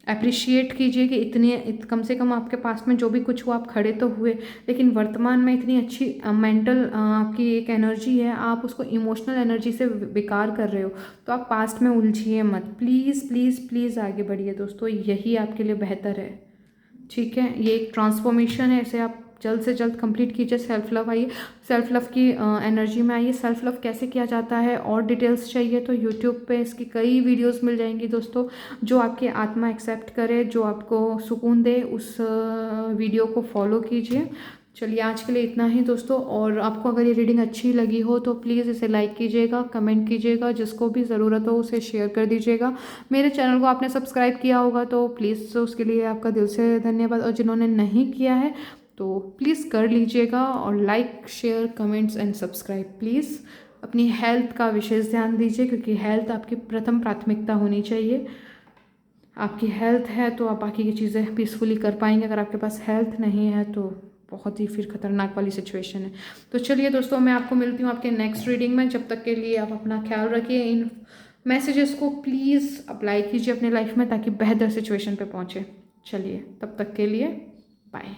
अप्रिशिएट कीजिए कि कम से कम आपके पास में जो भी कुछ हुआ आप खड़े तो हुए, लेकिन वर्तमान में इतनी अच्छी मेंटल आपकी एक एनर्जी है, आप उसको इमोशनल एनर्जी से बेकार कर रहे हो। तो आप पास्ट में उलझिए मत, प्लीज़ प्लीज़ प्लीज़ आगे बढ़िए दोस्तों, यही आपके लिए बेहतर है। ठीक है, ये एक ट्रांसफॉर्मेशन है, इसे आप जल्द से जल्द कंप्लीट कीजिए। सेल्फ लव आइए, सेल्फ लव की एनर्जी में आइए। सेल्फ लव कैसे किया जाता है और डिटेल्स चाहिए तो यूट्यूब पे इसकी कई वीडियोस मिल जाएंगी दोस्तों। जो आपकी आत्मा एक्सेप्ट करे, जो आपको सुकून दे, उस वीडियो को फॉलो कीजिए। चलिए आज के लिए इतना ही दोस्तों। और आपको अगर ये रीडिंग अच्छी लगी हो तो प्लीज़ इसे लाइक कीजिएगा, कमेंट कीजिएगा, जिसको भी ज़रूरत हो उसे शेयर कर दीजिएगा। मेरे चैनल को आपने सब्सक्राइब किया होगा तो प्लीज़ उसके लिए आपका दिल से धन्यवाद। और जिन्होंने नहीं किया है तो प्लीज़ कर लीजिएगा। और like share comments and subscribe please. अपनी हेल्थ का विशेष ध्यान दीजिए, क्योंकि हेल्थ आपकी प्रथम प्राथमिकता होनी चाहिए। आपकी हेल्थ है तो आप बाकी की चीज़ें पीसफुली कर पाएंगे। अगर आपके पास हेल्थ नहीं है तो बहुत ही फिर खतरनाक वाली सिचुएशन है। तो चलिए दोस्तों, मैं आपको मिलती हूँ आपके नेक्स्ट रीडिंग में। जब तक के लिए आप अपना ख्याल रखिए। इन मैसेजेस को प्लीज़ अप्लाई कीजिए अपने लाइफ में ताकि बेहतर सिचुएशन पे पहुँचे। चलिए, तब तक के लिए बाय।